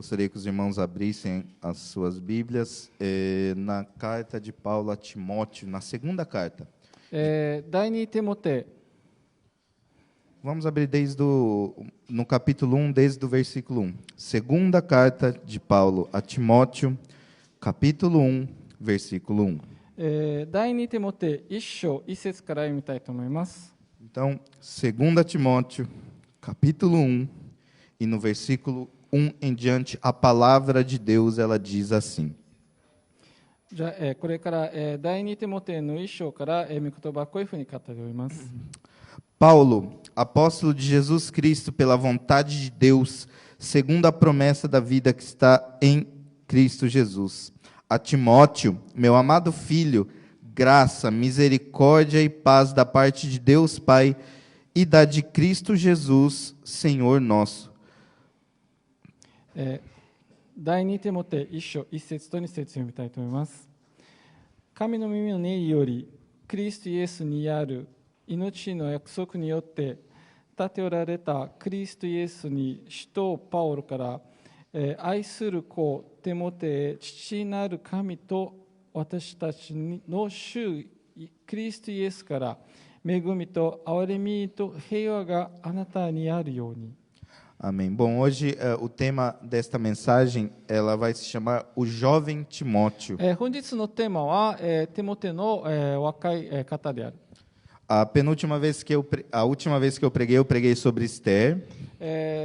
Gostaria que os irmãos abrissem as suas Bíblias na carta de Paulo a Timóteo, na segunda carta. 第二テモテ Vamos abrir no capítulo 1, desde o versículo 1. Segunda carta de Paulo a Timóteo, capítulo 1, versículo 1. 第二テモテ1章1節から読みたいと思います。 Então, 2 Timóteo, capítulo 1, e no versículo 1 em diante, a palavra de Deus, ela diz assim. じゃあ、これから、第二テモテの1章から、御言葉はこういうふうに語っております。 Paulo, apóstolo de Jesus Cristo, pela vontade de Deus, segundo a promessa da vida que está em Cristo Jesus. A Timóteo, meu amado filho, graça, misericórdia e paz da parte de Deus Pai e da de Cristo Jesus, Senhor nosso. 第二テモテ1章1節と2節読みたいと思います。神の耳の音より、クリストイエスにある命の約束によって立ておられたクリストイエスに使徒パウロから、愛する子テモテへ父なる神と私たちの主クリストイエスから恵みと憐れみと平和があなたにあるように。 Amém. Bom, hoje o tema desta mensagem, ela vai se chamar O Jovem Timóteo. 本日のテーマは、テモテの、若い方である。 A última vez que eu preguei sobre Esther.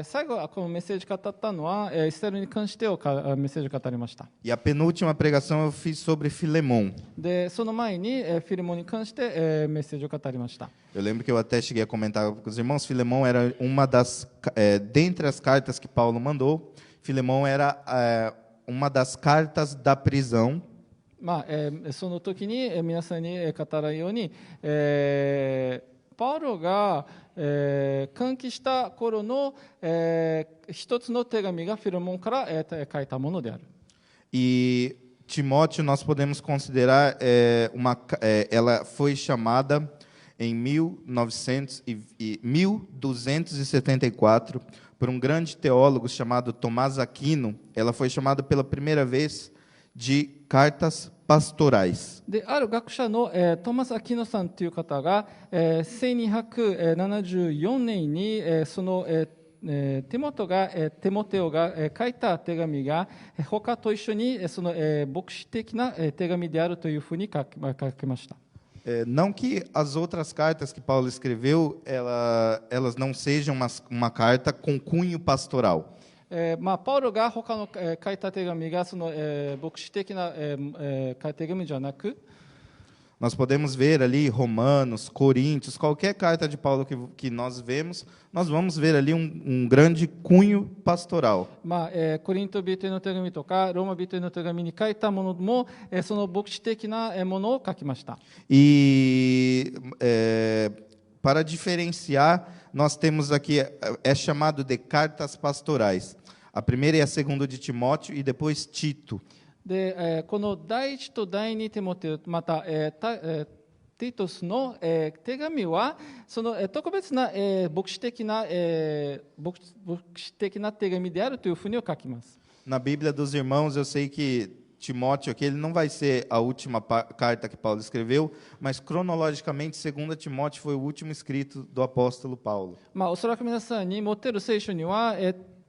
最後はこのメッセージ語ったのは、エステルに関してメッセージを語りました。 E a penúltima pregação eu fiz sobre Filemon. で、その前に、フィレモンに関して、メッセージを語りました。 Eu lembro que eu até cheguei a comentar com os irmãos, Filemon era dentre as cartas que Paulo mandou, Filemon era uma das cartas da prisão. その時に、皆さんに語られるように、パウロが、歓喜した頃の、一つの手紙がフィレモンから、書いたものである。 E Timóteo nós podemos considerar ela foi chamada em 1274 por um grande teólogo chamado Tomás Aquino. Ela foi chamada pela primeira vez de cartas pastorais. で、ある学者の、トマス・アキノさんという方が、1274年に、その、テモテオが、書いた手紙が他と一緒にその、牧師的な、手紙であるというふうに書きました。 Não que as outras cartas que Paulo escreveu, elas não sejam uma carta com cunho pastoral. パウロが他の、書いた手紙がその、牧師的な、手紙じゃなく、 Nós podemos ver ali Romanos, Coríntios, qualquer carta de Paulo que nós vemos, nós vamos ver ali um grande cunho pastoral. コリント人への手紙とかローマ人への手紙に書いたものも、その牧師的なものを書きました。 E para diferenciar, nós temos aqui, é chamado de cartas pastorais. A primeira e a segunda de Timóteo e depois Tito. で、この第一と第二テモテまた、ティトスの、手紙はその、特別な、牧師的な手紙であるというふうに書きます。 Na Bíblia dos Irmãos, eu sei que Timóteo aqui, ele não vai ser a última carta que Paulo escreveu, mas cronologicamente, 2 Timóteo foi o último escrito do apóstolo Paulo. おそらく皆さんに持っている聖書には、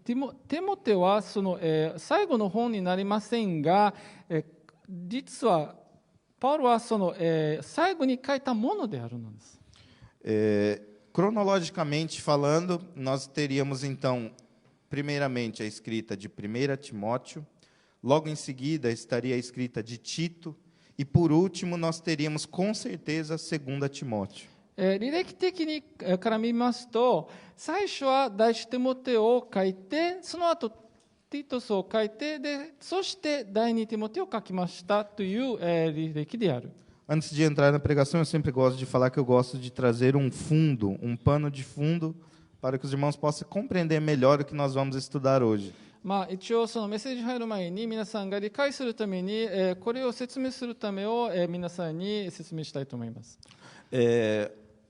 テモテはその、最後の本になりませんが、実はパウロはその、最後に書いたものであるのです。 Cronologicamente falando, nós teríamos então, primeiramente, a escrita de 1 Timóteo, logo em seguida estaria a escrita de Tito, e por último nós teríamos com certeza 2 Timóteo. 履歴的にから見ますと、最初は第一テモテを書いて、その後ティトスを書いて、でそして第二テモテを書きましたという、履歴である。 Antes de entrar na pregação, eu sempre gosto de falar que eu gosto de trazer um pano de fundo, para que os irmãos possam compreender melhor o que nós vamos estudar hoje. 一応そのメッセージに入る前に皆さんが理解するために、これを説明するためを、皆さんに説明したいと思います。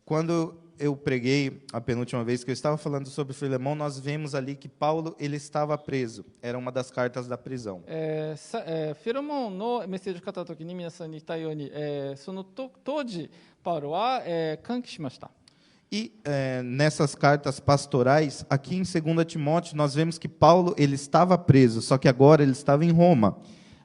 Quando eu preguei a penúltima vez que eu estava falando sobre Filemão, nós vemos ali que Paulo ele estava preso. Era uma das cartas da prisão. フィロモンのメッセージを語ったときに皆さんに言ったように、その当時パウロは、歓喜しました。 E nessas cartas pastorais, aqui em 2 Timóteo, nós vemos que Paulo ele estava preso, só que agora ele estava em Roma.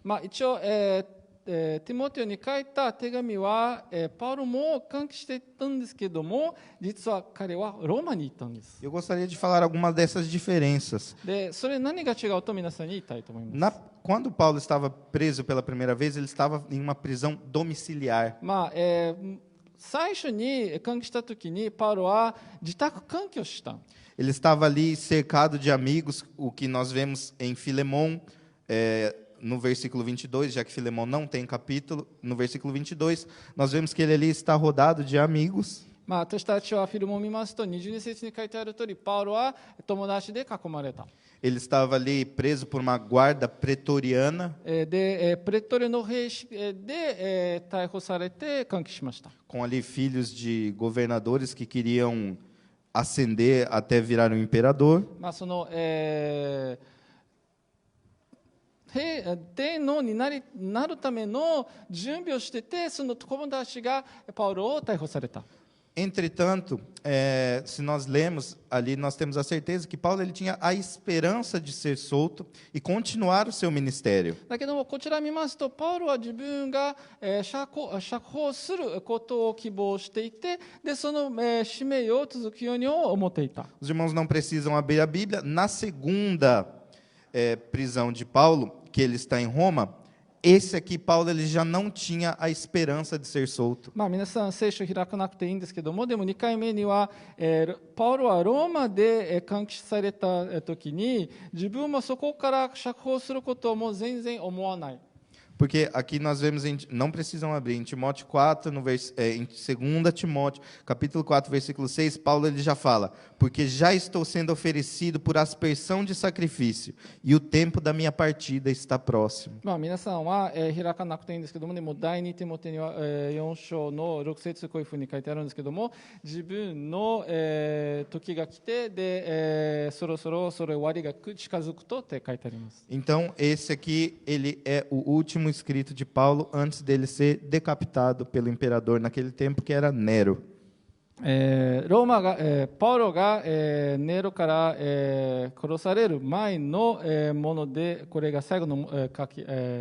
まあ、一応、ティモテオに書いた手紙は、パウロも歓喜していたんですけども、実は彼はローマに行ったんです。 Eu gostaria de falar algumas dessas diferenças. で、それ何が違うと皆さんに言いたいと思います。 Quando Paulo estava preso pela primeira vez, ele estava em uma prisão domiciliar. まあ最初に歓喜したときにパウロは自宅環境をした。 Ele estava ali cercado de amigos, o que nós vemos em Filemão, no versículo 22, já que Filemão não tem capítulo, no versículo 22, nós vemos que ele ali está rodado de amigos. まあ、私たちはフィルムを見ますと22節に書いてある通りパウロは友達で囲まれた。 Ele estava ali preso por uma guarda pretoriana. で、プレトレの兵士で、逮捕されて歓喜しました。 Com ali filhos de governadores que queriam ascender até virar um imperador. まあその天皇になるための準備をしてて、その友達がパウロを逮捕された。 Entretanto, se nós lemos ali, nós temos a certeza que Paulo ele tinha a esperança de ser solto e continuar o seu ministério. だけどもこちら見ますと、パウロは自分が釈放することを希望していて、でその使命を続くように思っていた。 Os irmãos não precisam abrir a Bíblia. Na segunda prisão de Paulo, que ele está em Roma, esse aqui, Paulo, ele já não tinha a esperança de ser solto. まあ皆さん聖書開かなくていいんですけども、でも2回目には、パウロはローマで監視された時に自分もそこから釈放することをもう全然思わない。 Porque aqui nós vemos, não precisam abrir, em Timóteo 4, em 2 Timóteo, capítulo 4, versículo 6, Paulo ele já fala, porque já estou sendo oferecido por aspersão de sacrifício, e o tempo da minha partida está próximo. まあ皆さんは、開かなくていいんですけども、でも第2テモテには、4章の6節こういうふうに書いてあるんですけども、自分の、時が来て、で、そろそろそれ終わりが近づくとって書いてあります。 Então, esse aqui, ele é o último escrito de Paulo antes dele ser decapitado pelo imperador naquele tempo, que era Nero. ローマが、パウロが、ネロから、殺される前の、もので、これが最後の、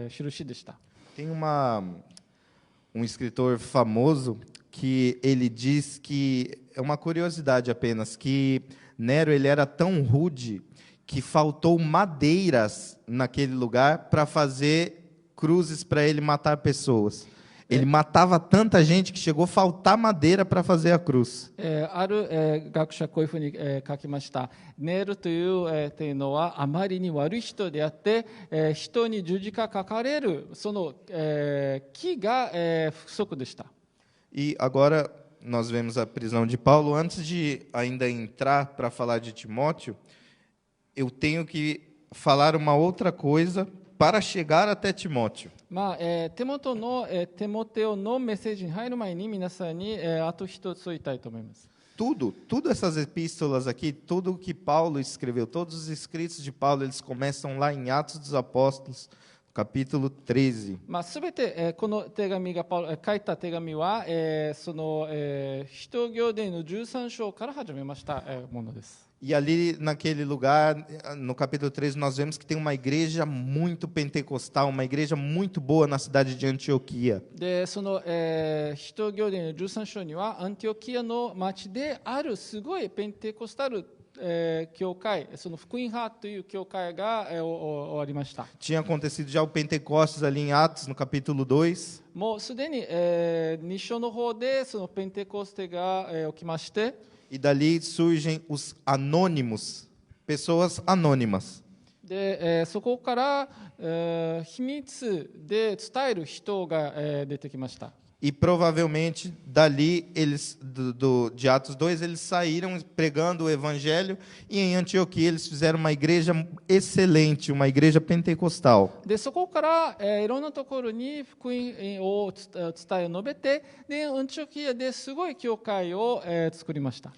印でした。 Tem um escritor famoso que ele diz que, é uma curiosidade apenas, que Nero ele era tão rude que faltou madeiras naquele lugar para fazer cruzes para ele matar pessoas. Ele matava tanta gente que chegou a faltar madeira para fazer a cruz. ある、学者はこういうふうに、書きました。ネルという、っていうのはあまりに悪い人であって、人に十字架書かれるその、木が、不足でした。 E agora nós vemos a prisão de Paulo. Antes de ainda entrar para falar de Timóteo, eu tenho que falar uma outra coisa para chegar até Timóteo. まあテモテオのメッセージに入る前に皆さんに、あと一つ言いたいと思います。 Tudo essas epístolas aqui, tudo que Paulo escreveu, todos os escritos de Paulo, eles começam lá em Atos dos Apóstolos, capítulo 13. まあすべて、この手紙が書いた手紙は、その、使徒行伝の13章から始めました、ものです。 E ali naquele lugar, no capítulo 13, nós vemos que tem uma igreja muito pentecostal, uma igreja muito boa na cidade de Antioquia. でその、使徒行伝の13章にはアンティオキアの町であるすごいペンテコスタル、教会、その福音派という教会が、終わりました。 Tinha acontecido já o Pentecostes ali em Atos, no capítulo 2. もうすでに、2章の方でそのペンテコステが、起きまして、 E dali surgem os anônimos, pessoas anônimas. で、そこから、秘密で伝える人が、出てきました。E provavelmente dali de Atos 2 eles saíram pregando o evangelho, e em Antioquia eles fizeram uma igreja excelente, uma igreja pentecostal. でそこから、いろんなところに福音を伝えを述べて、でアンチョキアですごい教会を、作りました。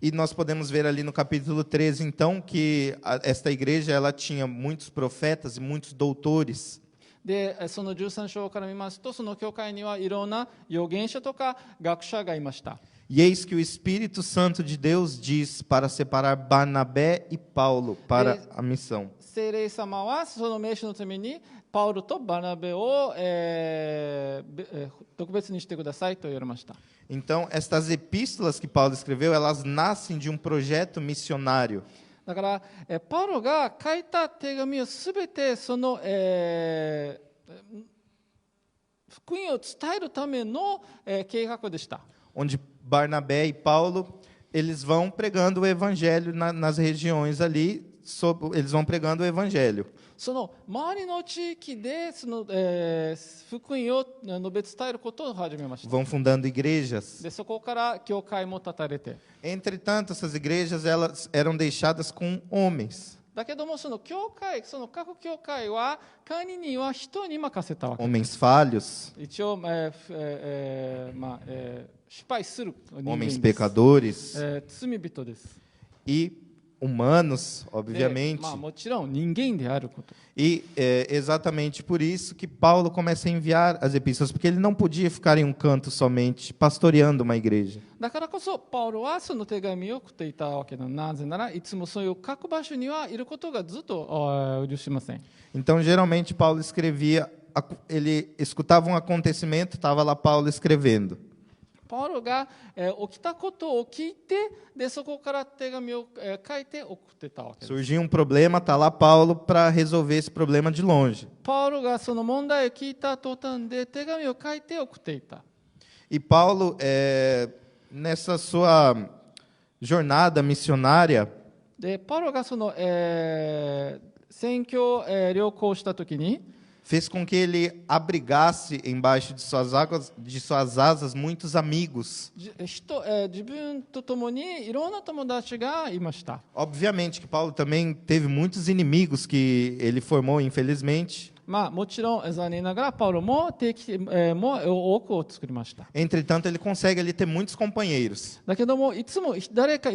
E nós podemos ver ali no capítulo 13, então, que esta igreja ela tinha muitos profetas e muitos doutores. でその13章から見ますと、その教会にはいろんな預言者とか学者がいました。 E eis que o Espírito Santo de Deus diz para separar Barnabé e Paulo para a missão. 聖霊様はその名称のためにパウロとバナベを、特別にしてくださいと言われました。 Então, estas epístolas que Paulo escreveu, elas nascem de um projeto missionário. だから、パウロが書いた手紙をすべてその、福音を伝えるための、計画でした。 Onde Barnabé e Paulo, eles vão pregando o evangelho nas regiões ali, eles vão pregando o evangelho. その周りの地域でその、福音を述べ伝えることを始めました。 Vão fundando igrejas. でそこから教会も立たれて、 Entretanto, essas igrejas elas eram deixadas com homens, だけどもその教会、その各教会は管理人は人に任せたわけ。 homens falhos, 一応、失敗する人間 homens です。 pecadores 罪人です。 e humanos, で obviamente. もちろん人間であること。 E é exatamente por isso que Paulo começa a enviar as epístolas, porque ele não podia ficar em um canto somente pastoreando uma igreja. だからこそパウロはその手紙を送っていたわけだ。なぜならいつもそういう各場所にはいることがずっと許しません。 Então, geralmente, Paulo escrevia, ele escutava um acontecimento, estava lá Paulo escrevendo. パウロが、起きたことを聞いて、でそこから手紙を、書いて送ってたわけです。 Surgia um problema, está lá Paulo para resolver esse problema de longe. パウロがその問題を聞いた途端で手紙を書いて送っていた。 E Paulo, nessa sua jornada missionária, でパウロがその、宣教、旅行したときに、 fez com que ele abrigasse embaixo de suas asas muitos amigos. 自分と共にいろんな友達がいました。 Obviamente que Paulo também teve muitos inimigos que ele formou, infelizmente. もちろん残念ながらパウロも多くを作りました。 Entretanto, ele consegue ali ter muitos companheiros. だけどもいつも誰か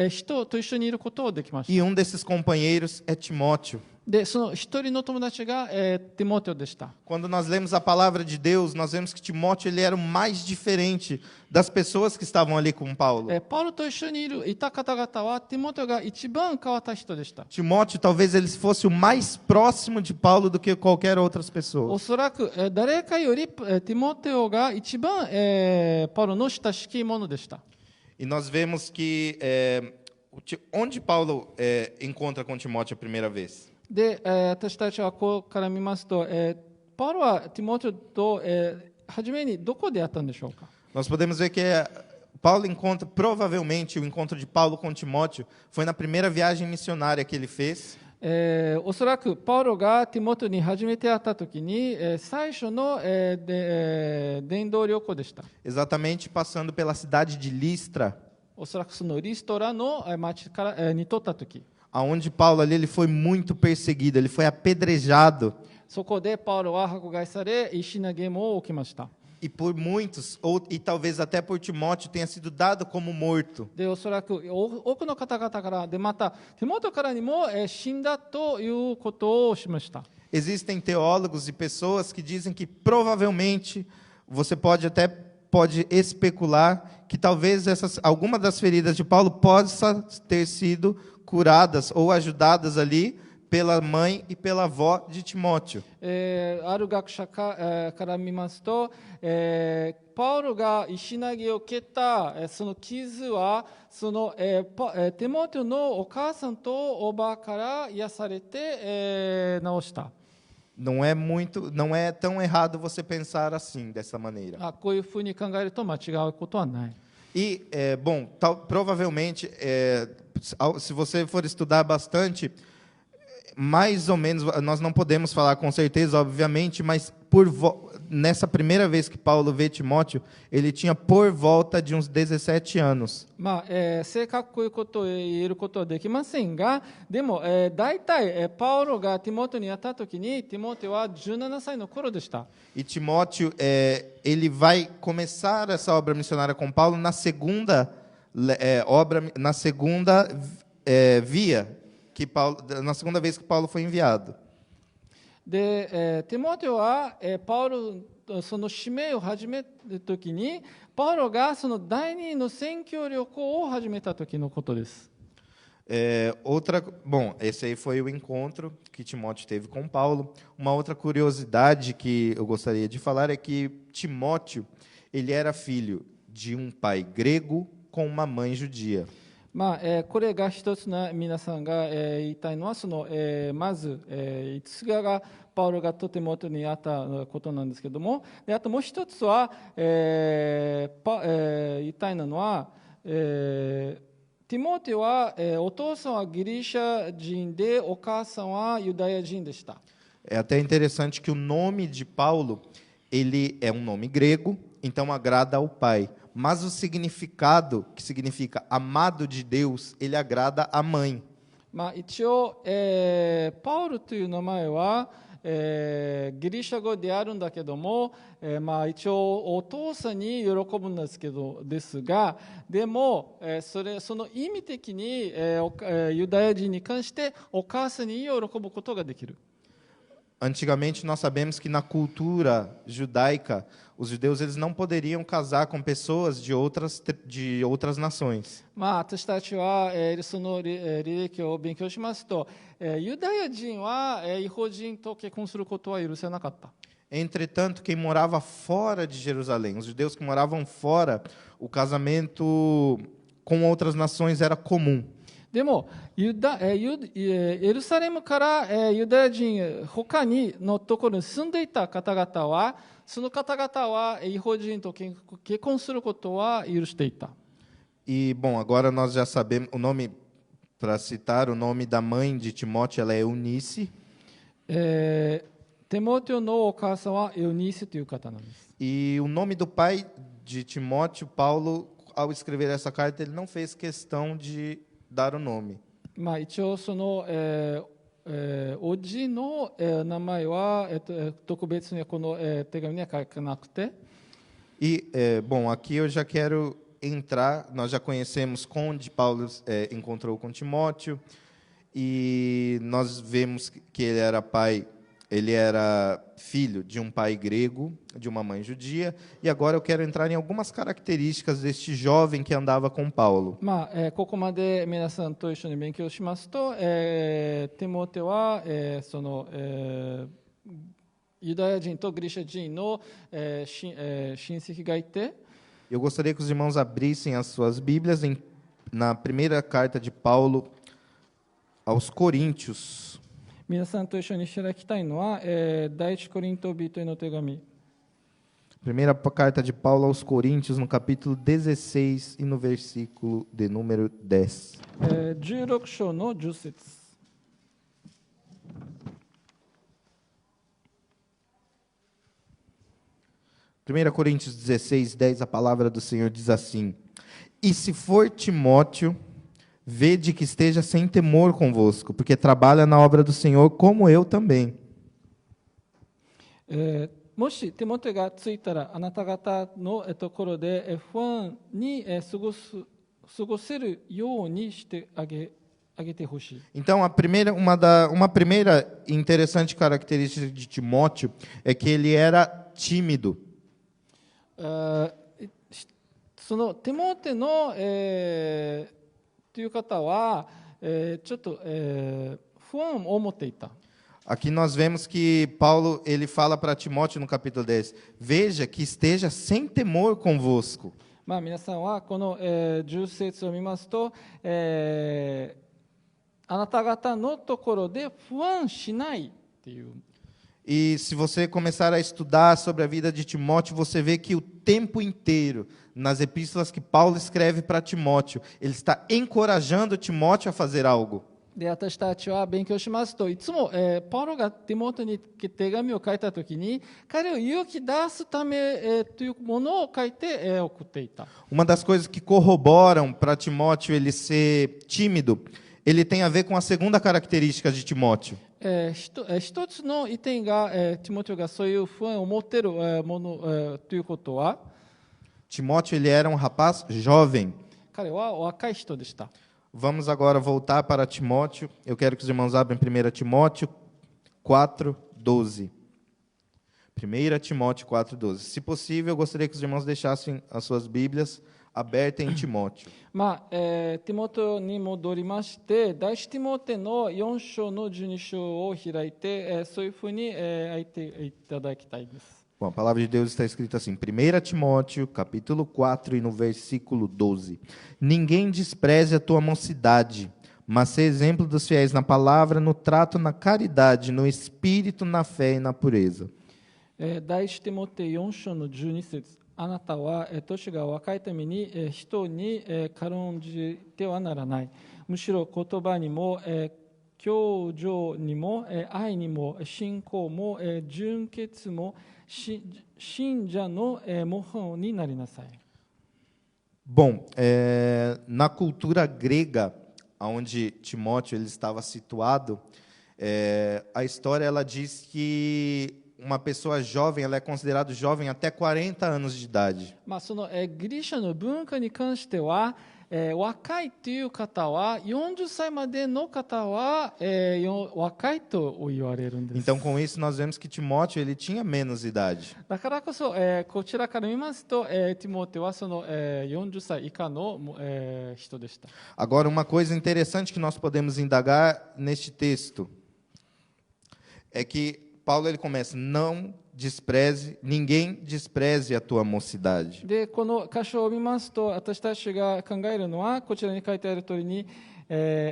人と一緒にいることをできました。 E um desses companheiros é Timóteo. でその一人の友達が、ティモテオでした。 Quando nós lemos a palavra de Deus, nós vemos que Timóteo ele era o mais diferente das pessoas que estavam ali com Paulo. パウロと一緒にいた方々はティモテオが一番変わった人でした。 Timóteo talvez ele fosse o mais próximo de Paulo do que qualquer outras お pessoas. そらく誰かよりティモテオが一番、パウロの親しき者でした。 E nós vemos que onde Paulo encontra com Timóteo a primeira vez? で、私たちはここから見ますと、パウロはティモテオと、初めにどこで会ったんでしょうか。 Nós podemos ver que Paulo encontra, provavelmente o encontro de Paulo com Timóteo foi na primeira viagem missionária que ele fez. おそらくパウロがティモテオに初めて会ったときに、最初の、伝道旅行でした。 Exatamente passando pela cidade de Listra, おそらくそのリストラの町からに取ったとき、 aonde Paulo ali ele foi muito perseguido, ele foi apedrejado そこでパウロは迫害され、石投げも起きました。 e por muitos, e talvez até por Timóteo, tenha sido dado como morto. でおそらく多くの方々からでまたティモテオからにも、死んだということをしました。 Existem teólogos e pessoas que dizem que provavelmente você pode especular que talvez alguma das feridas de Paulo possa ter sido curadas ou ajudadas ali pela mãe e pela avó de Timóteo. ある学者から見ますと、パウロが石投げを受けた、その傷はその、ティモテオのお母さんとおばから癒されて、治した。 Não é tão errado você pensar assim, dessa maneira. こういうふうに考えると間違うことはない。 E, provavelmente, se você for estudar bastante, mais ou menos, nós não podemos falar com certeza, obviamente, mas nessa primeira vez que Paulo vê Timóteo, ele tinha por volta de uns 17 anos. 正確こういうことを言えることはできませんが、でも、大体、パウロがティモテに会った時に、ティモテは17歳の頃でした。 E Timóteo, ele vai começar essa obra missionária com Paulo na segunda via que Paulo, na segunda vez que Paulo foi enviado. で、ティモテは、パウロその使命を始める時に、パウロがその第二の宣教旅行を始めた時のことです。 Bom, esse aí foi o encontro que Timóteo teve com Paulo. Uma outra curiosidade que eu gostaria de falar é que Timóteo, ele era filho de um pai grego com uma mãe judia. これが一つの皆さんが、言いたいのはまず、5つがパウロがとてもにあったことなんですけれども、であともう一つは、言いたいのは、ティモテは、お父さんはギリシャ人でお母さんはユダヤ人でした。 É até interessante que o nome de Paulo, ele é um nome grego, então agrada ao pai. Mas o significado, que significa amado de Deus, ele agrada à mãe. 一応、パウルという名前は、ギリシャ語であるんだけども、一応お父さんに喜ぶんですが、でも、その意味的に、ユダヤ人に関してお母さんに喜ぶことができる。 Antigamente nós sabemos que na cultura judaica, os judeus eles não poderiam casar com pessoas de outras nações. 私たちは、その履歴を勉強しますと、ユダヤ人は、異邦人と結婚することは許せなかった。 Entretanto, quem morava fora de Jerusalém, os judeus que moravam fora, o casamento com outras nações era comum. でもエルサレムから、ユダヤ人他にのところに住んでいた方々は、その方々は異邦人と結婚することは許していた。 E, bom, agora nós já sabemos o nome, para citar, o nome da mãe de Timóteo, ela é Eunice. テモテのお母さんはエウニーセという方なんです。 E o nome do pai de Timóteo, Paulo, ao escrever essa carta, ele não fez questão de dar o nome. 一応その、おじの、名前は、特別にこの、手紙には書かなくて。 E, bom, aqui eu já quero entrar, nós já conhecemos onde Paulo encontrou com Timóteo, e nós vemos que ele era filho de um pai grego, de uma mãe judia, e agora eu quero entrar em algumas características deste jovem que andava com Paulo. ここまで皆さんと一緒に勉強しますと、テモテは、ユダヤ人とギリシャ人の、親戚がいて、 Eu gostaria que os irmãos abrissem as suas Bíblias na primeira carta de Paulo aos Coríntios. 皆さんと一緒に開きたいのは、第一コリント人への手紙。 Primeira carta de Paulo aos Coríntios, no capítulo 16 e no versículo de número 10. 16章の10節。 1 Coríntios 16, 10, a palavra do Senhor diz assim: E se for Timóteo, vede que esteja sem temor convosco, porque trabalha na obra do Senhor, como eu também. もしテモテがついたら、あなた方のところで不安に過ごせるようにしてあげてほしい。 Então, uma primeira interessante característica de Timóteo é que ele era tímido. そのテモテの、という方は、ちょっと、不安を持っていた。 Aqui nós vemos que Paulo ele fala para Timóteo no capítulo 10: Veja que esteja sem temor convosco. 皆さんはこの、10節を見ますと、あなた方のところで不安しないっていう。 E se você começar a estudar sobre a vida de Timóteo, você vê que o tempo inteiro, nas epístolas que Paulo escreve para Timóteo, ele está encorajando Timóteo a fazer algo. で、私たちは勉強しますと、いつも、パウロがティモテに手紙を書いたときに、彼を勇気出すため、というものを書いて、送っていた。Uma das coisas que corroboram para Timóteo ele ser tímido, ele tem a ver com a segunda característica de Timóteo. 一つの意見が、ティモテがそういう不安を持っている、もの、ということは、Timóteo ele era um rapaz jovem. 彼は若い人でした。Vamos agora voltar para Timóteo. Eu quero que os irmãos abram 1 Timóteo 4:12. 1 Timóteo 4:12. Se possível, eu gostaria que os irmãos deixassem as suas Bíblias abertas em Timóteo. ティモテに戻りまして、第一ティモテの4章の12章を開いて、そういうふうに、開いていただきたいです。Bom, a palavra de Deus está escrita assim, 1 Timóteo, capítulo 4, e no versículo 12. Ninguém despreze a tua mocidade, mas seja exemplo dos fiéis na palavra, no trato, na caridade, no espírito, na fé e na pureza. 第一ティモテ4章の12節。あなたは年が若いために人に軽んじてはならない。むしろ言葉にも教条にも愛にも信仰も純潔も信者の模範になりなさい。Bom, na cultura grega, onde Timóteo ele estava situado, a história ela diz que uma pessoa jovem ela é considerada jovem até 40 anos de idade. そのギリシャの文化に関しては、若いという方は40歳までの方は、若いと言われるんです。 Então, com isso, nós vemos que Timóteo ele tinha menos idade. だからこそ、こちらから見ますと、ティモテはその、40歳以下の、人でした。 Agora, uma coisa interessante que nós podemos indagar neste texto é que Paulo ele começa, não despreze, ninguém despreze a tua mocidade. で、この箇所を見ますと、私たちが考えるのは、こちらに書いてある通りに、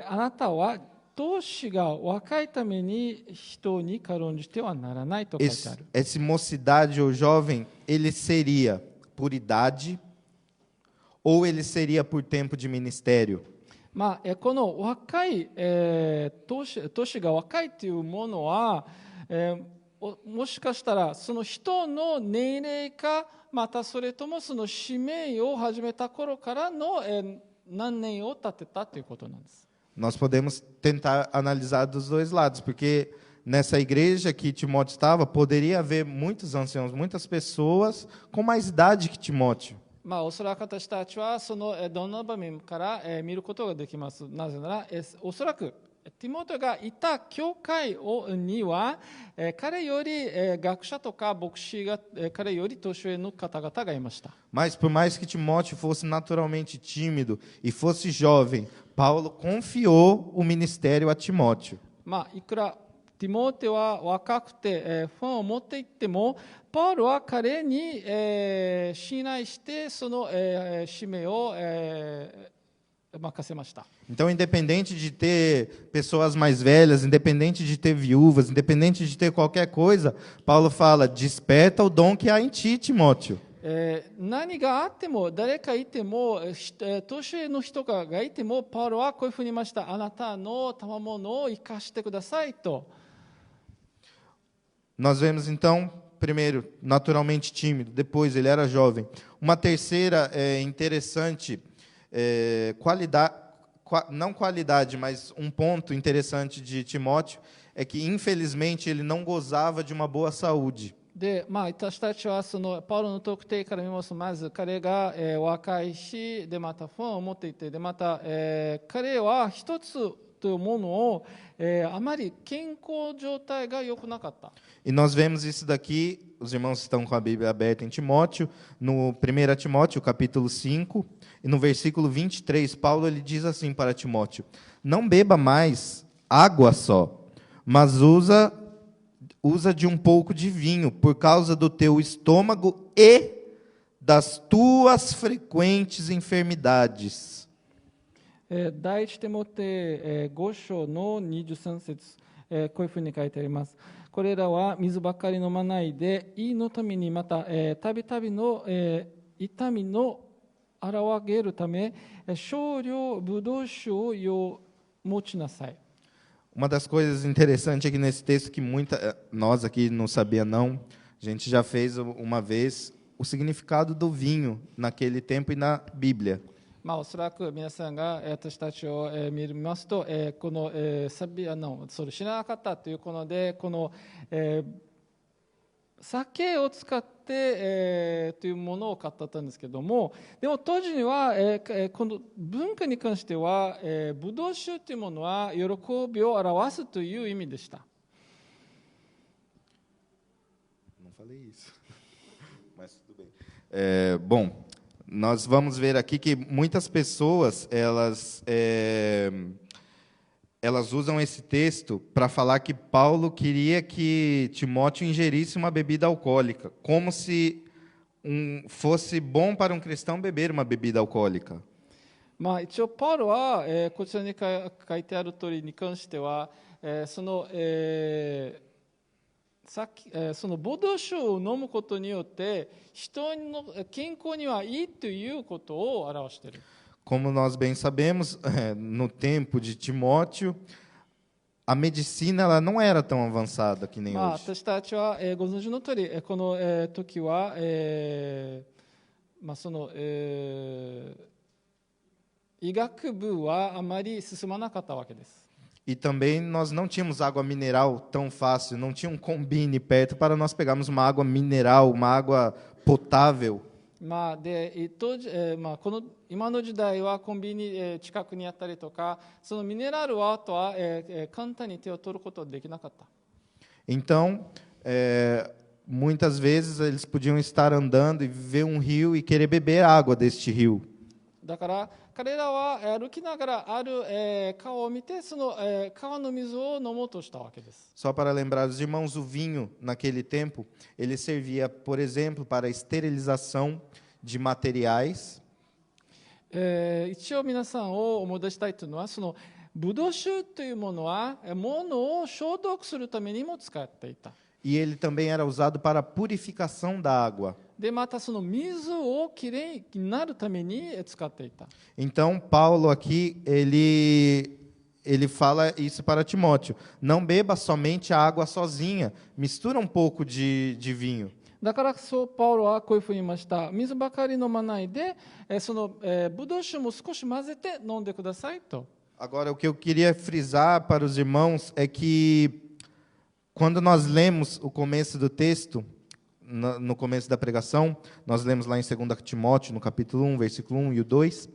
あなたは年が若いために人に軽んじてはならないと書いてある。Esse mocidade ou jovem, ele seria por idade ou ele seria por tempo de ministério? この若い、年が若いというものは、もしかしたらその人の年齢か、またそれともその使命を始めた頃からの、何年を経てたということなんです。 Nós podemos tentar analisar dos dois lados, porque nessa igreja que Timóteo estava, poderia haver muitos anciãos, muitas pessoas com mais idade que Timóteo. おそらく私たちはそのどんな場面から、見ることができます。なぜなら、おそらくティモテがいた教会には、彼より、学者とか牧師が、彼より年上の方々がいました。 Mas por mais que Timóteo fosse naturalmente tímido e fosse jovem, Paulo confiou o ministério a Timóteo. いくらティモテは若くて、不安を持っていっても、パウロは彼に、信頼してその、使命を、任せました。 Então, independente de ter pessoas mais velhas, independente de ter viúvas, independente de ter qualquer coisa, Paulo fala, desperta o dom que há em ti, Timóteo. 何があっても誰かいても年上の人がいてもパウロはこういうふうに言いました。あなたの賜物を生かしてくださいと。 Nós vemos então, primeiro, naturalmente tímido, depois ele era jovem. Uma terceira interessante qualidade, não qualidade, mas um ponto interessante de Timóteo é que infelizmente ele não gozava de uma boa saúde. で、私たちはそのパウロの特定から見ますと、まず彼が、若いし、でまた不安を持っていて、でまた、彼は一つというものを、あまり健康状態が良くなかった。 E nós vemos isso daqui, os irmãos estão com a Bíblia aberta em Timóteo, no 1 Timóteo, capítulo 5, e no versículo 23, Paulo ele diz assim para Timóteo, não beba mais água só, mas usa de um pouco de vinho, por causa do teu estômago e das tuas frequentes enfermidades. 第一テモテ5章の23節、こういうふうに書いてあります。これらは水ばかり飲まないで、胃のためにまたたびたびの痛みの和らげるため少量ブドウ酒を持ちなさい。Uma das coisas interessantes aqui nesse texto que nós aqui não sabia não, a gente já fez uma vez o significado do vinho naquele tempo e na Bíblia. おそらく皆さんが私たちを見ますと、このそれ知らなかったということで、この酒を使って、というものを語ったんですけども、でも当時には、この文化に関しては、ブドウ酒というものは喜びを表すという意味でした。Não falei isso, mas tudo bem. Bom, nós vamos ver aqui que muitas pessoas elas usam esse texto para falar que Paulo queria que Timóteo ingerisse uma bebida alcoólica, como se fosse bom para um cristão beber uma bebida alcoólica. 一応パウロは、こちらに書いてある通りに関しては、そのブドウ酒を飲むことによって人の健康にはいいということを表している。Como nós bem sabemos, no tempo de Timóteo, a medicina ela não era tão avançada que nem hoje. 私たちは、ご存知の通り、この、時は、医学部はあまり進まなかったわけです。E também nós não tínhamos água mineral tão fácil, não tinha um combine perto para nós pegarmos uma água mineral, uma água potável. この今の時代はコンビニ、近くにあったりとか、そのミネラルは簡単に手を取ることはできなかった。Então, muitas vezes eles podiam estar andando e ver um rio e querer beber água deste rio. だから彼らは歩きながらある川を見て、その川の水を飲もうとしたわけです。Só para lembrar os irmãos, o vinho naquele tempo, ele servia, por exemplo, para a esterilização de materiais. 一応皆さんを思い出したいというのは、そのブドウ酒というものは物を消毒するためにも使っていた。E ele também era usado para a purificação da água. でまたその水をきれいになるために使っていた。Então Paulo aqui ele fala isso para Timóteo: não beba somente a água sozinha, mistura um pouco de vinho. だからそうパウロはこういうふうに言いました。水ばかり飲まないで、そのブドウ酒も少し混ぜて飲んでくださいと。Agora o que eu queria frisar para os irmãos é que quando nós lemos o começo do texto, no começo da pregação, nós lemos lá em 2 Timóteo, no capítulo 1, versículo 1 e o 2,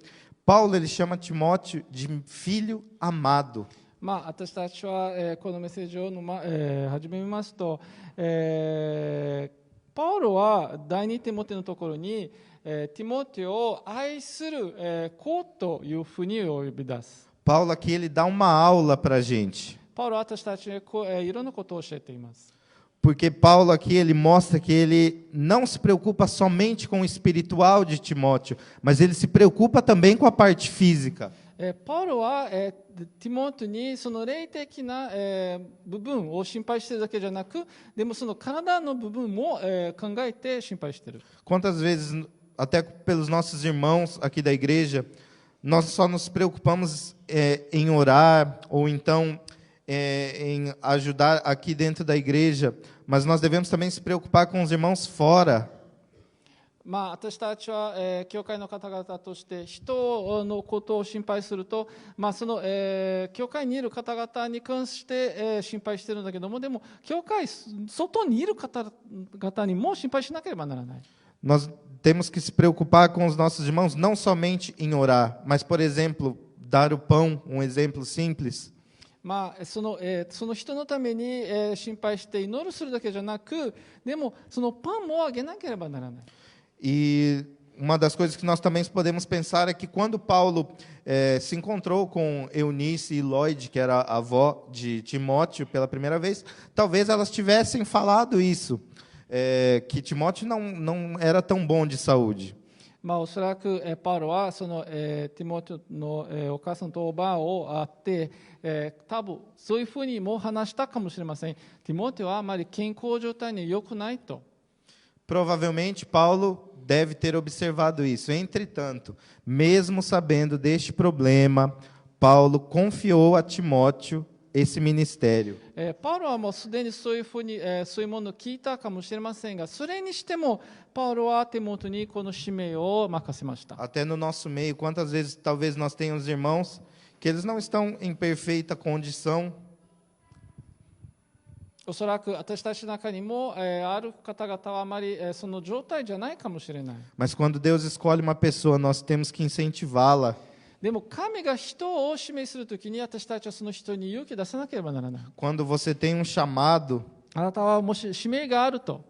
Paulo ele chama Timóteo de filho amado. 私たちは、このメッセージを始めますと、パウロは第2テモテのところに、ティモテを愛する、子というふうに呼び出す。Paulo aqui ele dá uma aula para a gente. パウロは私たちにいろんなことを教えています。Porque Paulo aqui ele mostra que ele não se preocupa somente com o espiritual de Timóteo, mas ele se preocupa também com a parte física. パウロは、ティモテにその霊的な、部分を心配しているだけじゃなく、でもその体の部分も、考えて心配している。Quantas vezes, até pelos nossos irmãos aqui da igreja, nós só nos preocupamos em orar ou então em ajudar aqui dentro da igreja, mas nós devemos também se preocupar com os irmãos fora. 私たちは、教会の方々として人のことを心配すると、その、教会にいる方々に関して、心配しているんだけども、でも教会外にいる方々にも心配しなければならない。Nós temos que se preocupar com os nossos irmãos não somente em orar, mas, por exemplo, dar o pão, um exemplo simples. その人のために、心配して祈るするだけじゃなく、でもそのパンもあげなければならない。E uma das coisas que nós também podemos pensar é que quando Paulo se encontrou com Eunice e Lloyd, que era a avó de Timóteo, pela primeira vez, talvez elas tivessem falado isso, que Timóteo não era tão bom de saúde. おそらくパウロはそのティモテのお母さんとおばあを会って多分そういうふうにも話したかもしれません。ティモテはあまり健康状態に良くないと。Provavelmente Paulo deve ter observado isso. Entretanto, mesmo sabendo deste problema, Paulo confiou a Timóteo esse ministério. パウロはもうすでにそういうふうに、そういうものを聞いたかもしれませんが、それにしてもパウロはテモテにこの使命を任せました。 Até no nosso meio, quantas vezes talvez nós tenhamos irmãos que eles não estão em perfeita condição, おそらく私たちの中にも、ある方々はあまり、その状態じゃないかもしれない。 mas quando Deus escolhe uma pessoa, nós temos que incentivá-la. でも神が人を指名するときに私たちはその人に勇気を出さなければならない。 Quando você tem um chamado, あなたはもし使命があると、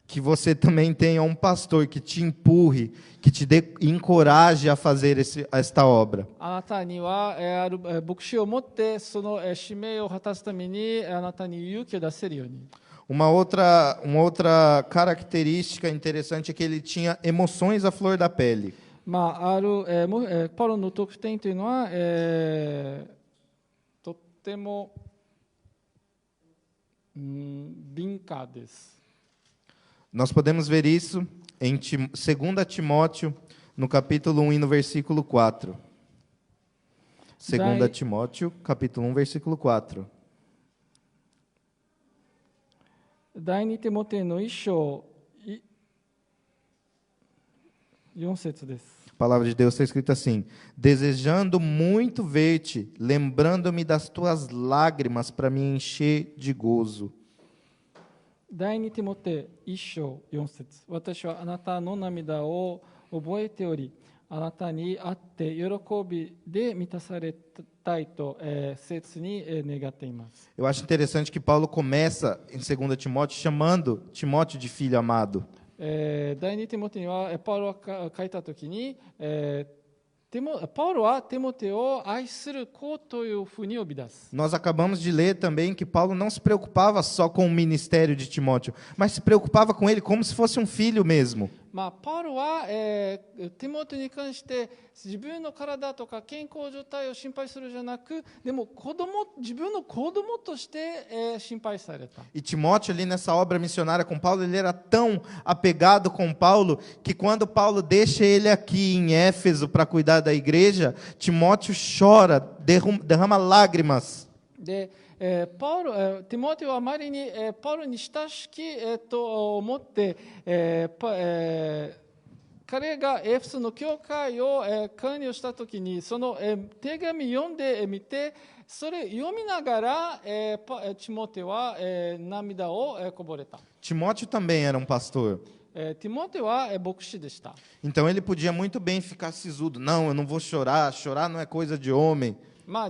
que você também tenha um pastor que te empurre, que te encoraje a fazer esta obra. あなたには、ある牧師を持ってその、使命を果たすためにあなたに勇気を出せるように。 Uma outra característica interessante é que ele tinha emoções à flor da pele. パウロの特典というのは、とっても、敏感です。 Nós podemos ver isso em 2 Timóteo, no capítulo 1 e no versículo 4. 2 Timóteo, capítulo 1, versículo 4. 第二テモテの1章4節です。 A palavra de Deus está escrita assim: desejando muito ver-te, lembrando-me das tuas lágrimas para me encher de gozo. 第二テモテ1章4節。私はあなたの涙を覚えており、あなたに会って喜びで満たされたいと、切に願っています。 Eu acho interessante que Paulo começa em 2 Timóteo chamando Timóteo de filho amado. 第二テモテにはパウロが書いたときに、パウロはテモテを愛する子というふうに呼び出す。 Nós acabamos de ler também que Paulo não se preocupava só com o ministério de Timóteo, mas se preocupava com ele como se fosse um filho mesmo. パウロは、テモテに関して自分の体とか健康状態を心配するじゃなく、でも自分の子供として、心配された。 E Timóteo ali nessa obra missionária com Paulo, ele era tão apegado com Paulo, que quando Paulo deixa ele aqui em Éfeso para cuidar da igreja, Timóteo chora, derrama lágrimas. でテモテはあまりに、パウロに親しき、と思って、彼がエフェソの教会を、管理をしたときにその、手紙読んでみて、それ読みながら、テモテは、涙を、こぼれた。 Timóteo também era um pastor. テモテは、牧師でした。 Então ele podia muito bem ficar sisudo. Não, eu não vou chorar, chorar não é coisa de homem.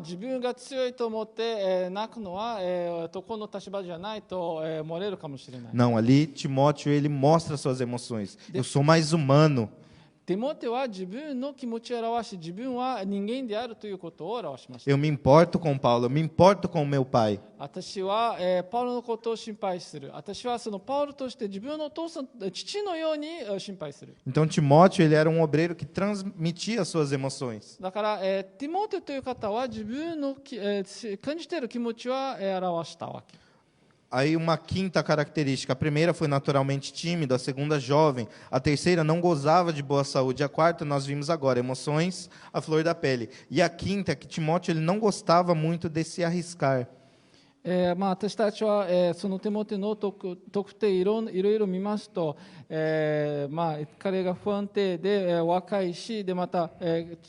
自分が強いと思って、泣くのは、男の立場じゃないと、漏れるかもしれない。 Não, ali Timóteo ele mostra suas emoções. Eu sou mais humano. テモテは自分の気持ちを表し、自分は人間であるということを表しました。 Eu me importo com Paulo, eu me importo com o meu pai. 私は、パウロのことを心配する。私はそのパウロとして自分のお父さん、父のように心配する。 Então Timóteo ele era um obreiro que transmitia suas emoções. だから、テモテという方は自分の、感じている気持ちは、表したわけ。 Aí uma quinta característica, a primeira foi naturalmente tímido, a segunda jovem, a terceira não gozava de boa saúde, a quarta nós vimos agora, emoções à flor da pele. E a quinta é que Timóteo ele não gostava muito de se arriscar. 私たちは、そのテモテの特定いろいろ見ますと、彼が不安定で、若いしでまた、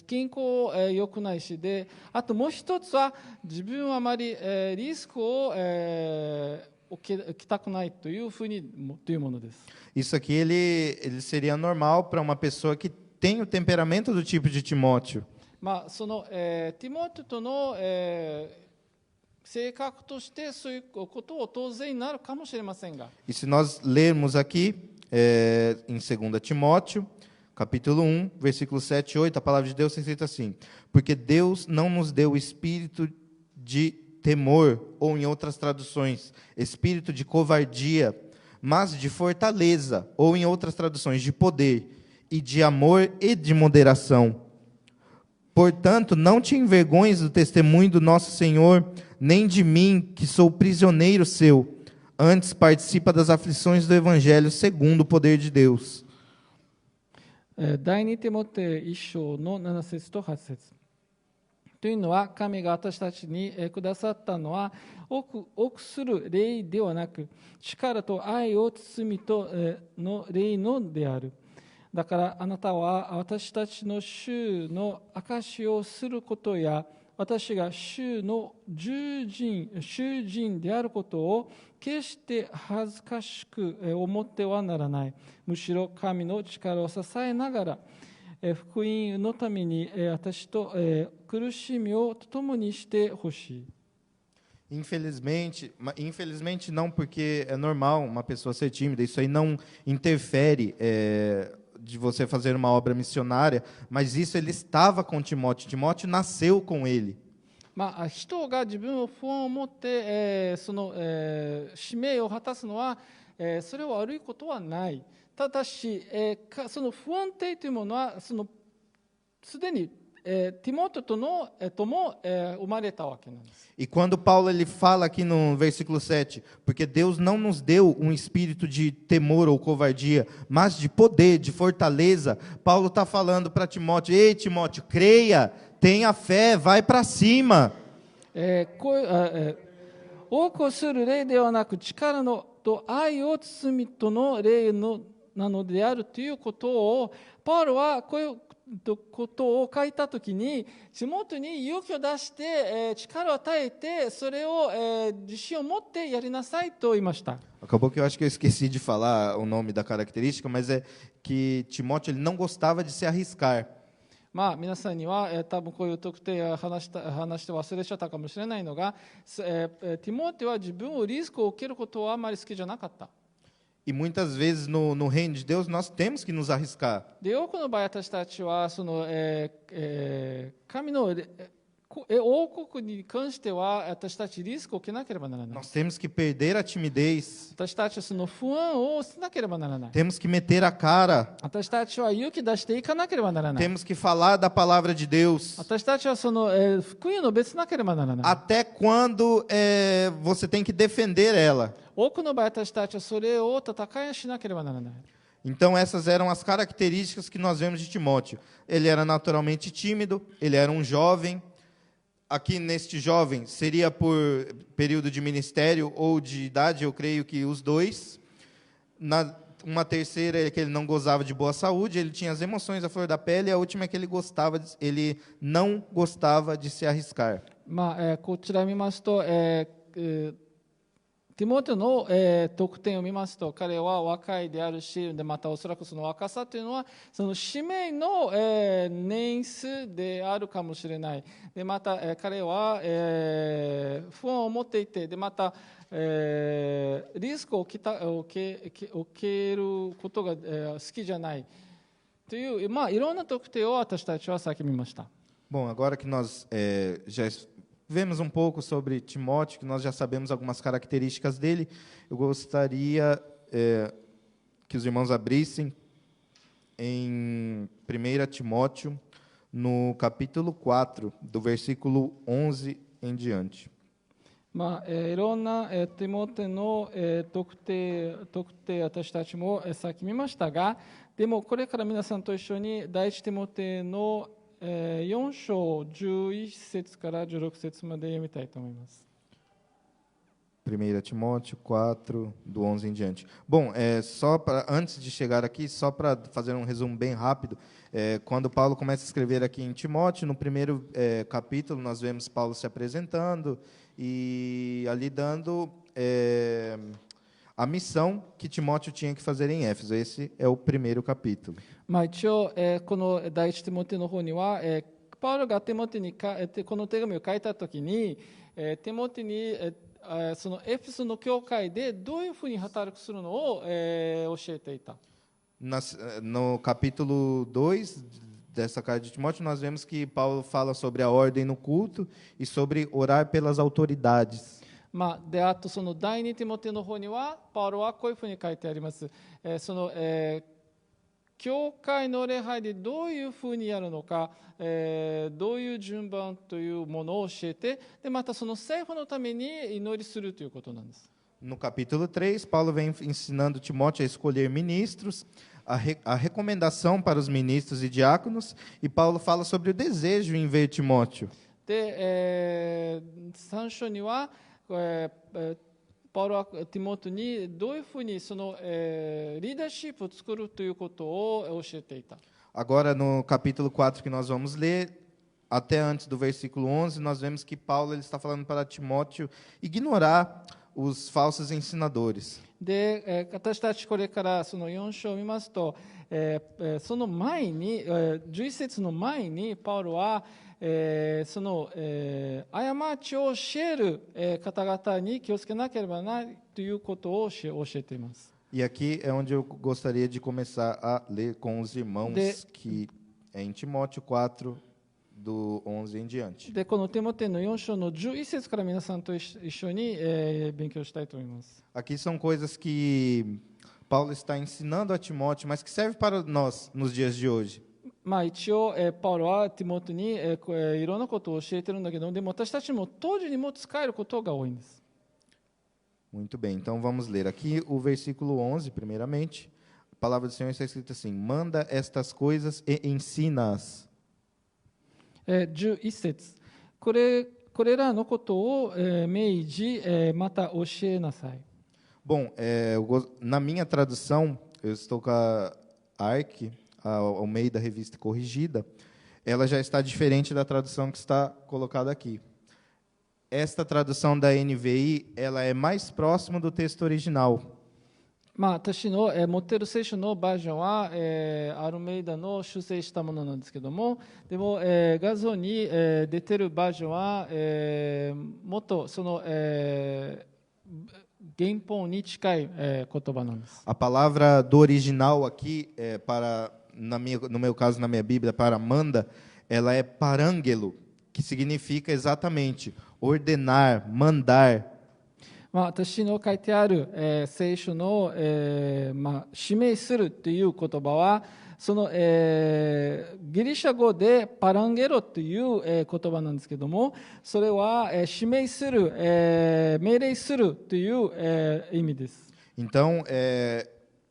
健康良くないしで、あともう一つは自分はあまり、リスクを、受けたくないというふうにというものです。 Isso aqui ele seria normal para uma pessoa que tem o temperamento do tipo de Timóteo. その、ティモテとの、性格としてそういうことを当然になるかもしれませんが。 E se nós lermos aqui em 2 Timóteo, capítulo 1, versículo 7 e 8, a palavra de Deus está escrita assim: porque Deus não nos deu o espírito de temor, ou em outras traduções, espírito de covardia, mas de fortaleza, ou em outras traduções, de poder, e de amor e de moderação. Portanto, não te envergonhes do testemunho do nosso Senhor, nem de mim, que sou prisioneiro seu. Antes, participa das aflições do Evangelho segundo o poder de Deus. 第二テモテ1章の7節と8節。というのは、神が私たちにくださったのは、臆する霊ではなく、力と愛を包みとの霊のである。だからあなたは私たちの主の証をすることや、私が主の囚人であることを決して恥ずかしく思ってはならない。むしろ神の力を支えながら、福音のために私と苦しみを共にしてほしい。Infelizmente não, porque é normal uma pessoa ser tímida, isso aí não interfere de você fazer uma obra missionária, mas isso ele estava com Timóteo. Timóteo nasceu com ele. 人が自分を不安を持って、その、使命を果たすのは、それは悪いことはない。ただし、その不安定というものはすでに、ティモテとも、生まれたわけなんです。E quando Paulo ele fala aqui no versículo 7, porque Deus não nos deu um espírito de temor ou covardia, mas de poder, de fortaleza, Paulo está falando para Timóteo: ei, Timóteo, creia, tenha fé, vai para cima. 多くする霊ではなく、力のと愛を包みとの霊なのであるということを、パウロはこういうことを書いたときに、ティモテに勇気を出して、力を与えて、それを、自信を持ってやりなさいと言いました。Acabou que eu acho que eu esqueci de falar o nome da característica, mas é que Timóteo ele não gostava de se arriscar. 皆さんには、多分こういう特定を話して忘れちゃったかもしれないのが、ティモテは自分をリスクを受けることはあまり好きじゃなかった。E muitas vezes no reino de Deus nós temos que nos arriscar. で、多くの場合私たちは神の王国に関しては私たちリスクを受けなければならない。Nós temos que perder a timidez. 私たちはその不安を捨てなければならない。Temos que meter a cara. 私たちは勇気出していかなければならない。Temos que falar da palavra de Deus. 私たちはその福音を別なければならない。Até quando você tem que defender ela. 多くの場合私たちはそれを戦いしなければならない。Então essas eram as características que nós vemos de Timóteo. Ele era naturalmente tímido, ele era um jovem. Aqui neste jovem seria por período de ministério ou de idade, eu creio que os dois. Uma terceira é que ele não gozava de boa saúde, ele tinha as emoções à flor da pele, e a última é que ele não gostava de se arriscar. こちら見ますと、ティモテの、特典を見ますと、彼は若いであるし、でまたおそらくその若さというのはその使命の、年数であるかもしれない。でまた、彼は、不安を持っていて、でまた、リスクを受けることが、好きじゃないという、いろんな特典を私たちは先見ました。Bom, agora que nós já vemos um pouco sobre Timóteo, que nós já sabemos algumas características dele, eu gostaria que os irmãos abrissem em 1 Timóteo, no capítulo 4, do versículo 11 em diante. いろんなティモテの特定私たちもさっき見ましたが、でもこれから皆さんと一緒に第一ティモテの4章11節から16節まで読みたいと思います。1 Timóteo 4, do 11 em diante. Bom, antes de chegar aqui, só para fazer um resumo bem rápido, quando Paulo começa a escrever aqui em Timóteo, no primeiro capítulo, nós vemos Paulo se apresentando e ali dando a missão que Timóteo tinha que fazer em Éfeso. Esse é o primeiro capítulo. 一応、この第一ティモテの方には、パウロがティモテにこの手紙を書いたときに、ティモテに、そのエフェソの教会でどういうふうに働くするのを、教えていた。No capítulo 2 dessa carta de Timóteo, nós vemos que Paulo fala sobre a ordem no culto e sobre orar pelas autoridades. であとその第二ティモテの方にはパウロはこういうふうに書いてあります。その、教会の礼拝でどういうふうにやるのか、どういう順番というものを教えて、でまたその政府のために祈りするということなんです。No capítulo 3, Paulo vem ensinando Timóteo a escolher ministros, a recomendação para os ministros e diáconos, e Paulo fala sobre o desejo em ver Timóteo. で、3章には、パウロはティモテにどういうふうにその、リーダーシップを作るということを教えていた。 Agora, no capítulo 4 que nós vamos ler, até antes do versículo 11, nós vemos que Paulo ele está falando para Timóteo ignorar os falsos ensinadores. で、私たちこれからその4章を見ますと、その前に、11節の前にパウロは、その、過ちを教える、方々に気をつけなければならないということを教えています。 E aqui é onde eu gostaria de começar a ler com os irmãos, que é em Timóteo 4, do 11 em diante. で、このテモテの4章の11節から皆さんと一緒に、勉強したいと思います。 Aqui são coisas que Paulo está ensinando a Timóteo, mas que serve para nós nos dias de hoje. まあ、一応、パウロはティモテに、いろんなことを教えてるんだけど、でも私たちも当時にも使えることが多いんです。 Muito bem, então vamos ler aqui o versículo 11, primeiramente. A palavra do Senhor está escrita assim: manda estas coisas e ensina-as. 11節これらのことを、明示、また教えなさい。 Bom, na minha tradução, eu estou com a ARC, ao meio da revista corrigida, ela já está diferente da tradução que está colocada aqui. Esta tradução da NVI, ela é mais próxima do texto original. まあ、私の、持っている聖書のバージョンは、アルメイダの修正したものなんですけども、でも、画像に、出ているバージョンは、もっとその、原本に近い、言葉なんです。 A palavra do original aqui, no meu caso, na minha Bíblia, para manda, ela é parângelo, que significa exatamente ordenar, mandar. まあ、私の書いてある、聖書の、まあ、指名するという言葉はその、ギリシャ語でパランゲロという、言葉なんですけども、それは、指名する、命令するという、意味です。 Então,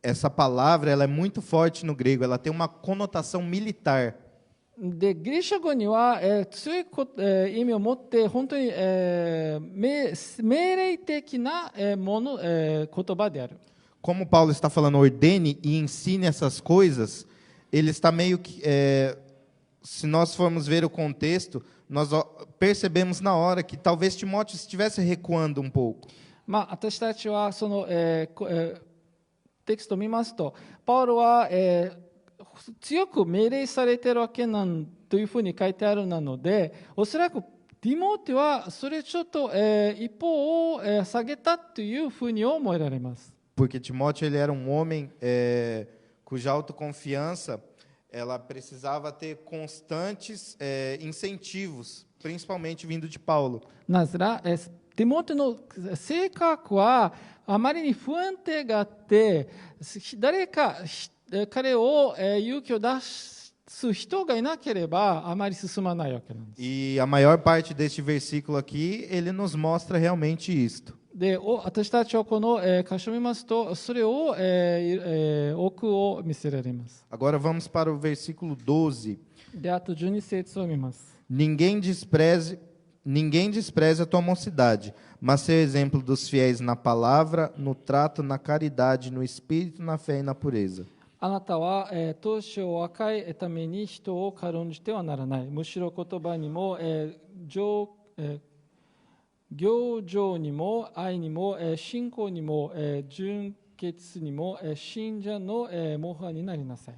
essa palavra ela é muito forte no grego, ela tem uma conotação militar. でギリシャ語には、強い意味を持って本当に、命令的な、言葉である。 Como Paulo está falando, ordene e ensine essas coisas, ele está meio que, se nós formos ver o contexto, nós percebemos na hora que talvez Timóteo estivesse recuando um pouco. まあ、私たちはその、テキストを見ますと、パウロは、強く命令されているわけなんというふうに書いてあるので、おそらくティモテはそれちょっと、一方を、下げたというふうに思えられます。 Porque Timóteo ele era um homem cuja autoconfiança ela precisava ter constantes incentivos, principalmente vindo de Paulo. なぜなら、ティモテの性格はあまりに不安定があって、誰か彼を勇気を出す人がいなければあまり進まないわけなんです。 E a maior parte deste versículo aqui, ele nos mostra realmente isto. で、私たちはこの箇所を見ますと、それを多くを見せられます。 Agora vamos para o versículo 12. で、あと12節を見ます。 Ninguém despreze a tua mocidade, mas ser exemplo dos fiéis na palavra, no trato, na caridade, no espírito, na fé e na pureza. あなたは、当初若いために人を軽んじてはならない。むしろ言葉にも、行情にも愛にも、信仰にも、純潔にも、信者の、模範になりなさい。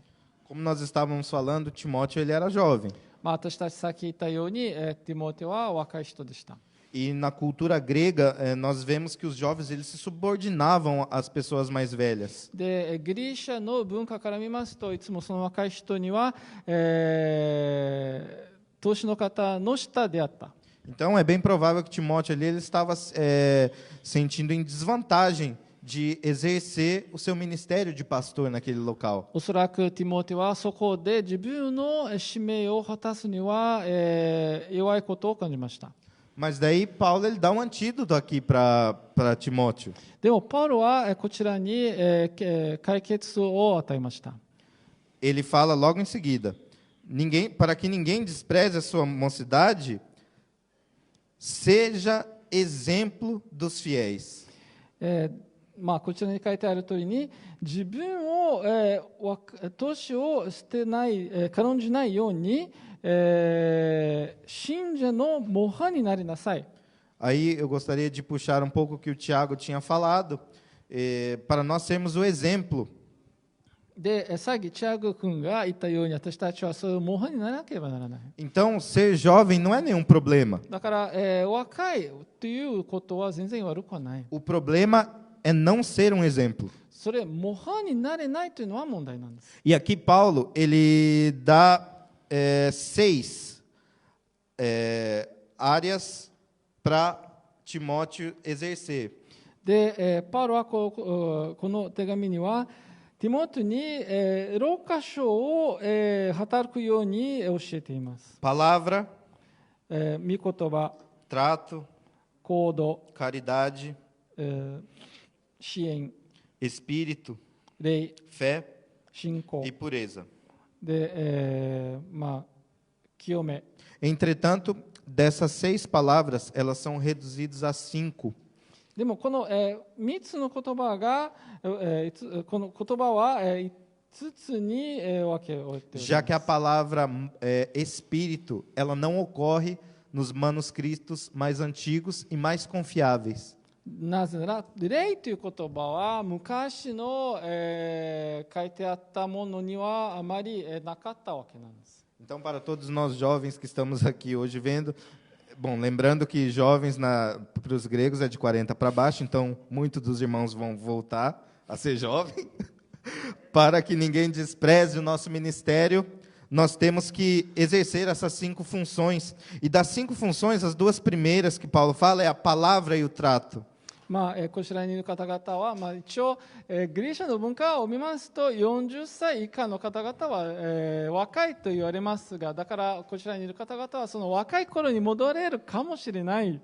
Como nós estávamos falando, Timóteo ele era jovem. まあ、私たちさっき言ったように、ティモテは若い人でした。 E na cultura grega, nós vemos que os jovens eles se subordinavam às pessoas mais velhas. でギリシャの文化から見ますと、いつもその若い人には、年の方の下であった。 Então é bem provável que Timóteo ali ele estava sentindo em desvantagem de exercer o seu ministério de pastor naquele local. おそらくティモテはそこで自分の使命を果たすには、弱いことを感じました。 Mas daí Paulo ele dá um antídoto aqui para Timóteo. でもパウロはこちらに、解決を与えました。 Ele fala logo em seguida: para que ninguém despreze a sua mocidade, seja exemplo dos fiéis. こちらに書いてある通りに、自分を、年を捨てない、軽んじないように、信者の模範になりなさい。 Aí eu gostaria de puxar um pouco o que o Tiago tinha falado, para nós sermos o exemplo. で、さっきチアゴ君が言ったように、私たちはそういう模範にならなければならない。 Então, ser jovem não é nenhum problema. だから、若いということは全然悪くはない。 O problema é não ser um exemplo. それ、模範になれないというのは問題なんです。 E aqui Paulo, ele dá 6 áreas para Timóteo exercer. で、パウロはこの手紙には、ティモテに、6箇所を、働くように教えています。 Palavra, 御言葉、 trato, 行動、 caridade, 支援、 espírito, 礼、 fé 信仰 e pureza. で、清め。 Entretanto, dessas 6 palavras, elas são reduzidas a 5. でもこの、3つの言葉が、この言葉は、5つに、分けをっています。 Já que a palavra espírito, ela não ocorre nos manuscritos mais antigos e mais confiáveis. なぜなら、霊という言葉は昔の、書いてあったものにはあまり、なかったわけなんです。 Então, para todos nós jovens que estamos aqui hoje vendo, bom, lembrando que jovens para os gregos é de 40 para baixo, então muitos dos irmãos vão voltar a ser jovem. Para que ninguém despreze o nosso ministério, nós temos que exercer essas 5 funções. E das 5 funções, as 2 primeiras que Paulo fala é a palavra e o trato. こちらにいる方々は、一応、ギリシャの文化を見ますと40歳以下の方々は、若いと言われますが、だからこちらにいる方々はその若い頃に戻れるかもしれない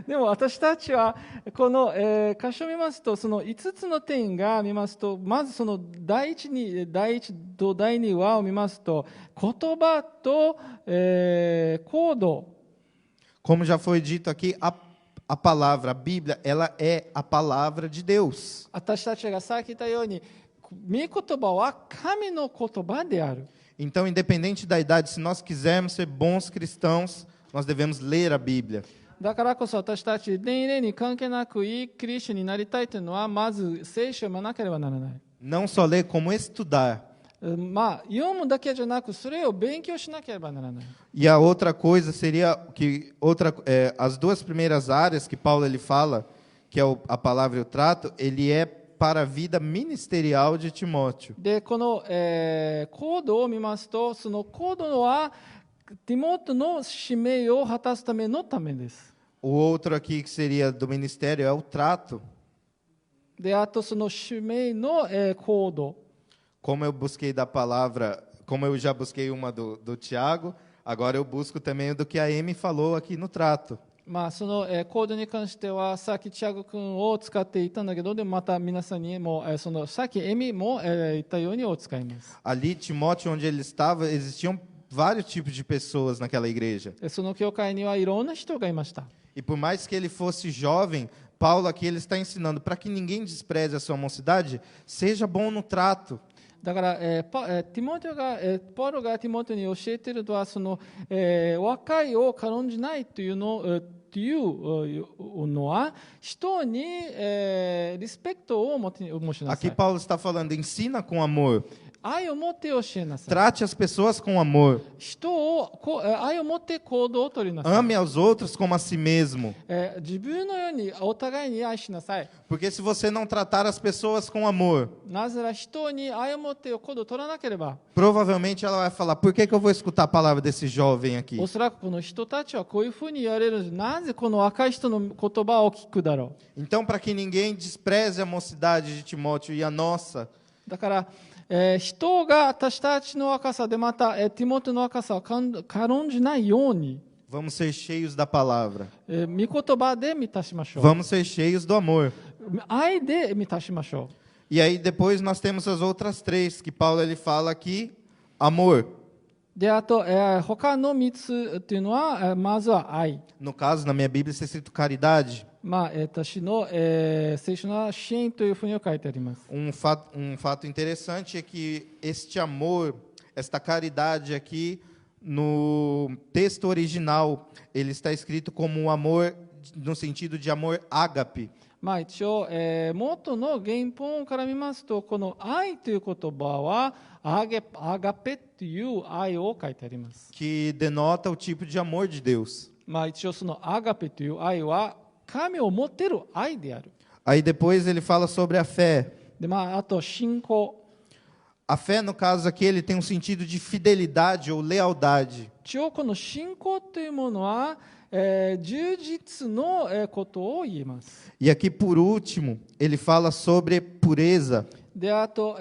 でも私たちはこの、箇所を見ますとその5つの点が見ますと、まずその第1と第2話を見ますと、言葉と、行動。 Como já foi dito aqui, a palavra, a Bíblia, ela é a palavra de Deus. 私たちがさっき言ったように、御言葉は神の言葉である。 Então, independente da idade, se nós quisermos ser bons cristãos, nós devemos ler a Bíblia. だからこそ私たち、年齢に関係なくいいクリスチャンになりたいというのは、まず聖書を読まなければならない。 Não só ler, como estudar. 読むだけじゃなく、それを勉強しなければならない。 E a outra coisa seria que as 2 primeiras áreas que Paulo ele fala, que é a palavra e o trato, ele é para a vida ministerial de Timóteo. で、この、行動を見ますと、その行動はティモテの使命を果たすためのためです。 O outro aqui que seria do ministério é o trato. で、あとその使命の、行動。 Como eu busquei da palavra, como eu já busquei uma do Tiago, agora eu busco também o do que a Amy falou aqui no trato. その、コードに関してはさっきチアゴ君を使っていたんだけど、でもまた皆さんにも、そのさっきエミも、言ったようにを使います。 Ali, Timóteo, onde ele estava, existiam vários tipos de pessoas naquela igreja. その教会にはいろんな人がいました。 E por mais que ele fosse jovem, Paulo aqui ele está ensinando para que ninguém despreze a sua mocidade, seja bom no trato. だから、ティモテが、パウロがティモテに教えているのはその、若いを軽んじないというの、というのは人に、リスペクトを持ちなさ Aqui い。 Paulo está falando, ensina com amor. 愛を持って教えなさい。 Trate as pessoas com amor. 人を愛を持って行動を取りなさい。 Ame aos outros como a si mesmo. 自分のようにお互いに愛しなさい。 Porque se você não tratar as pessoas com amor, なぜなら人に愛を持って行動を取らなければ、 provavelmente ela vai falar, por que eu vou escutar a palavra desse jovem aqui? おそらくこの人たちはこういうふうに言われる。なぜこの若い人の言葉を聞くだろう。 Então, para que ninguém despreze a mocidade de Timóteo e a nossa, だから、人が私たちの若さでまた、ティモテの若さを軽んじないように、 vamos ser cheios da palavra. 御言葉で満たしましょう。 Vamos ser cheios do amor. 愛で満たしましょう。 E aí depois nós temos as outras 3 que Paulo ele fala aqui, amor. で、あと、他の3つっていうのは、まずは愛。 No caso, na minha Bíblia está escrito caridade. まあ、私の、聖書の支援というふうに書いてあります。Um fato interessante é que este amor, esta caridade aqui, no texto original, ele está escrito como um amor no sentido de amor ágape. まあ、一応、元の原本から見ますと、この愛という言葉は、アガペという愛を書いてあります。Que denota o tipo de amor de Deus. まあ、一応そのアガペという愛は、神を持っている愛である。 Aí depois ele fala sobre a fé. で、まあ、あと信仰。 A fé, no caso aqui, ele tem um sentido de fidelidade ou lealdade. 一応この信仰というものは、充実のことを言います。 E aqui, por último, ele fala sobre pureza. で、あと、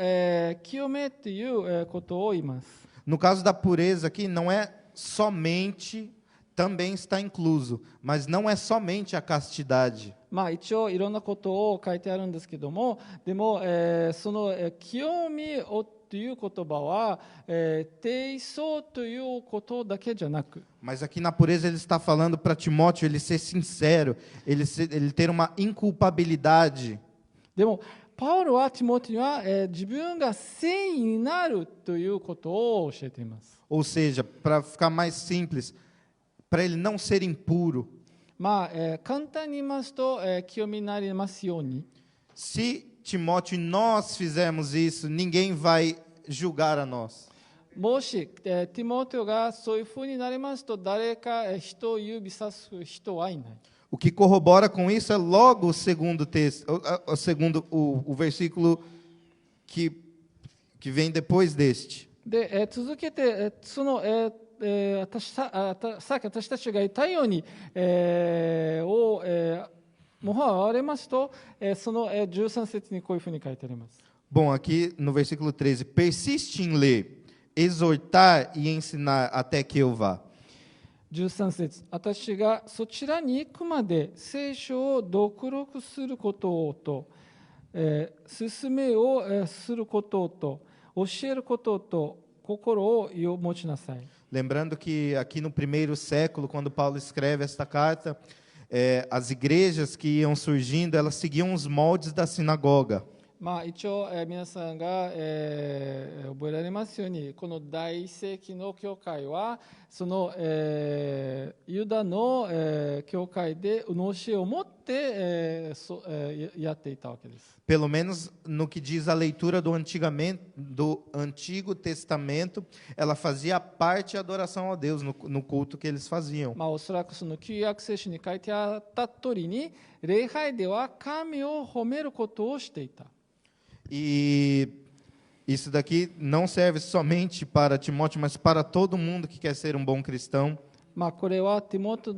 清めということを言います。 No caso da pureza aqui, não é somente, também está incluso, mas não é somente a castidade. まあ、一応いろんなことを書いてあるんですけども、でも、その清みをという言葉は、低層ということだけじゃなく、 Mas aqui na pureza ele está falando para Timóteo ele ser sincero, ele ter uma inculpabilidade. でもパウロはティモテには、自分が聖になるということを教えています。 Ou seja, para ficar mais simples, para ele não ser impuro. まあ、簡単に言いますと、清みになりますように。 Se Timóteo e nós fizermos isso, ninguém vai julgar a nós. もし、ティモテがそういうふうになりますと、誰か人を指さす人はいない。 O que corrobora com isso é logo o segundo texto, o versículo que vem depois deste. で、続けて、その、さっき私たちが言ったように、もはわれますと、その13節にこういうふうに書いてあります。 Bom, aqui no versículo 13, persiste em ler, exortar e ensinar até que eu vá. 13節、私がそちらに行くまで聖書を読録することと、勧めをすることと、教えることと、心を持ちなさい。 Lembrando que aqui no primeiro século, quando Paulo escreve esta carta, as igrejas que iam surgindo, elas seguiam os moldes da sinagoga. まあ、一応、皆さんが、覚えられますように、この第一世紀の教会はその、ユダの、教会での教えを持って、やっていたわけです。 Pelo menos no que diz a leitura do Antigo Testamento, ela fazia parte da adoração a Deus no culto que eles faziam. まあ、おそらくその旧約聖書に書いてあった通りに、礼拝では神を褒めることをしていた。 E isso daqui não serve somente para Timóteo, mas para todo mundo que quer ser um bom cristão. まあ、これはティモテ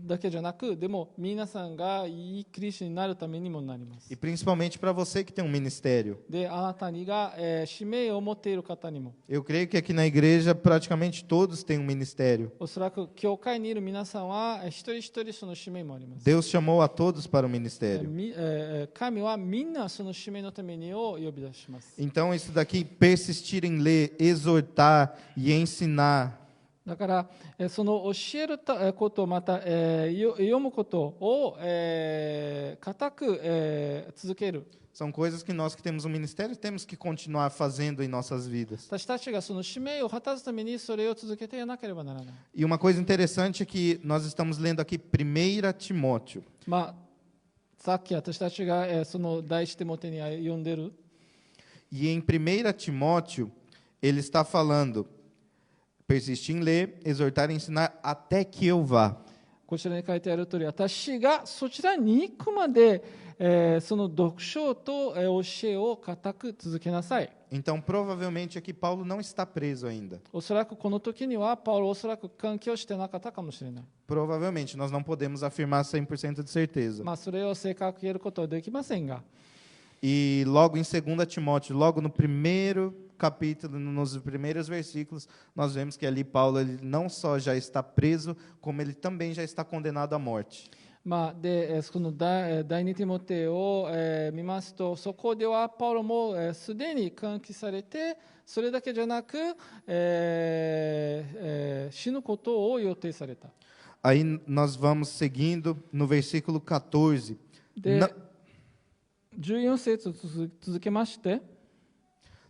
だけじゃなく、でも皆さんがいいクリスチャンになるためにもなります。 E principalmente para você que tem um ministério. で、あなたにが、使命を持っている方にも、 Eu creio que aqui na igreja praticamente todos têm um ministério. おそらく教会にいる皆さんは一人一人その使命もあります。 Deus chamou a todos para o ministério. 神はみんなその使命のためにを呼び出します。 Então isso daqui, persistir em ler, exortar e ensinar. だからその教えることまた読むことを固く続ける。 São coisas que nós que temos um ministério temos que continuar fazendo em nossas vidas. 私たちがその使命を果たすためにそれを続けていかなければならない。 E uma coisa interessante é que nós estamos lendo aqui 1 Timóteo. まあ、さっき私たちがその第一テモテに読んでる。 E em 1 Timóteo, ele está falando, persistir em ler, exortar e ensinar até que eu vá. こちらに書いてある通り、私がそちらに行くまで、その読書と教えを固く続けなさい。 Então, provavelmente aqui Paulo não está preso ainda. おそらくこの時にはパウロおそらく関係をしてなかったかもしれない。 Provavelmente, nós não podemos afirmar 100% de certeza. まあ、それを正確に言えることはできませんが、 E logo em 2 Timóteo, logo no primeiro capítulo, nos primeiros versículos, nós vemos que ali Paulo ele não só já está preso, como ele também já está condenado à morte. まあ、で、この第二ティモテを、見ますと、そこではパウロもすでに喚起されて、それだけじゃなく、死ぬことを予定された。Aí nós vamos seguindo no versículo 14. で、14節続けまして、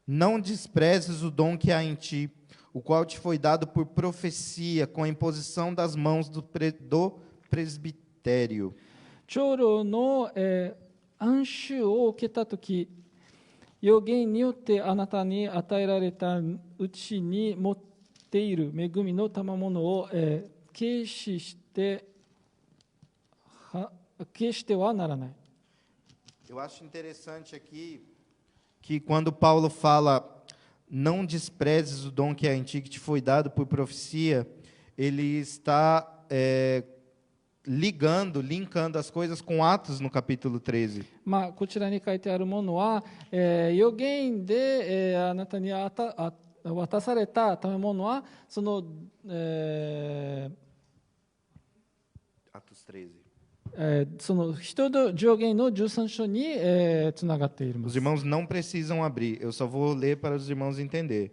Não desprezes o dom que há em ti, o qual te foi dado por profecia, com a imposição das mãos do presbitério. 長老の、暗示を受けたとき、預言によってあなたに与えられたうちに持っている恵みの賜物を、軽視してはならない。Eu acho interessante aqui que quando Paulo fala, não desprezes o dom que há em ti, que te foi dado por profecia, ele está linkando as coisas com Atos no capítulo 13. まあ、こちらに書いてあるものは、預言で、あなたに渡された賜物は、その、Atos 13. その人の上限の13章につながっている。 Os irmãos não precisam abrir, eu só vou ler para os irmãos entender.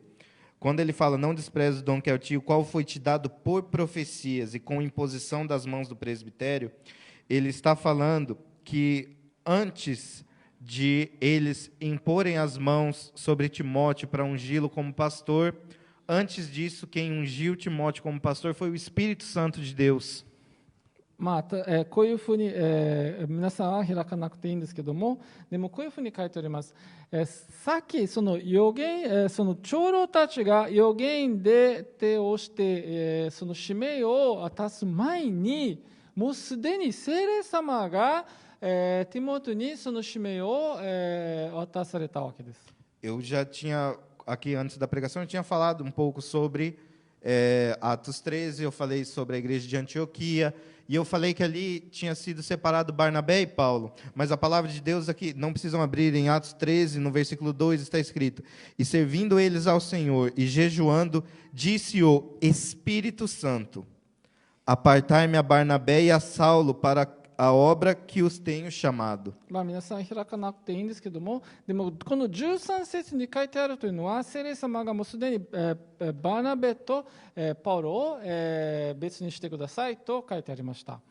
Quando ele fala, não desprezes o dom que é o tio, qual foi te dado por profecias e com imposição das mãos do presbitério, ele está falando que antes de eles imporem as mãos sobre Timóteo para ungí-lo como pastor, antes disso, quem ungiu Timóteo como pastor foi o Espírito Santo de Deus. まあこういうふうに、皆さんは開かなくていいんですけども、でもこういうふうに書いております。さっきその預言、その長老たちが預言で手をして、その使命を渡す前に、もうすでに聖霊様が、ティモテにその使命を、渡されたわけです。Eu já tinha, aqui antes da pregação, eu tinha falado um pouco sobre Atos 13, eu falei sobre a igreja de Antioquia, e eu falei que ali tinha sido separado Barnabé e Paulo, mas a palavra de Deus aqui, não precisam abrir, em Atos 13, no versículo 2 está escrito, e servindo eles ao Senhor e jejuando, disse o Espírito Santo, apartai-me a Barnabé e a Saulo para a obra que os tenho chamado. まあ皆さん開かなくていいんですけども、でもこの13節に書いてあるというのは、聖霊様がもうすでにバーナベとパウロを別にしてくださいと書いてありました。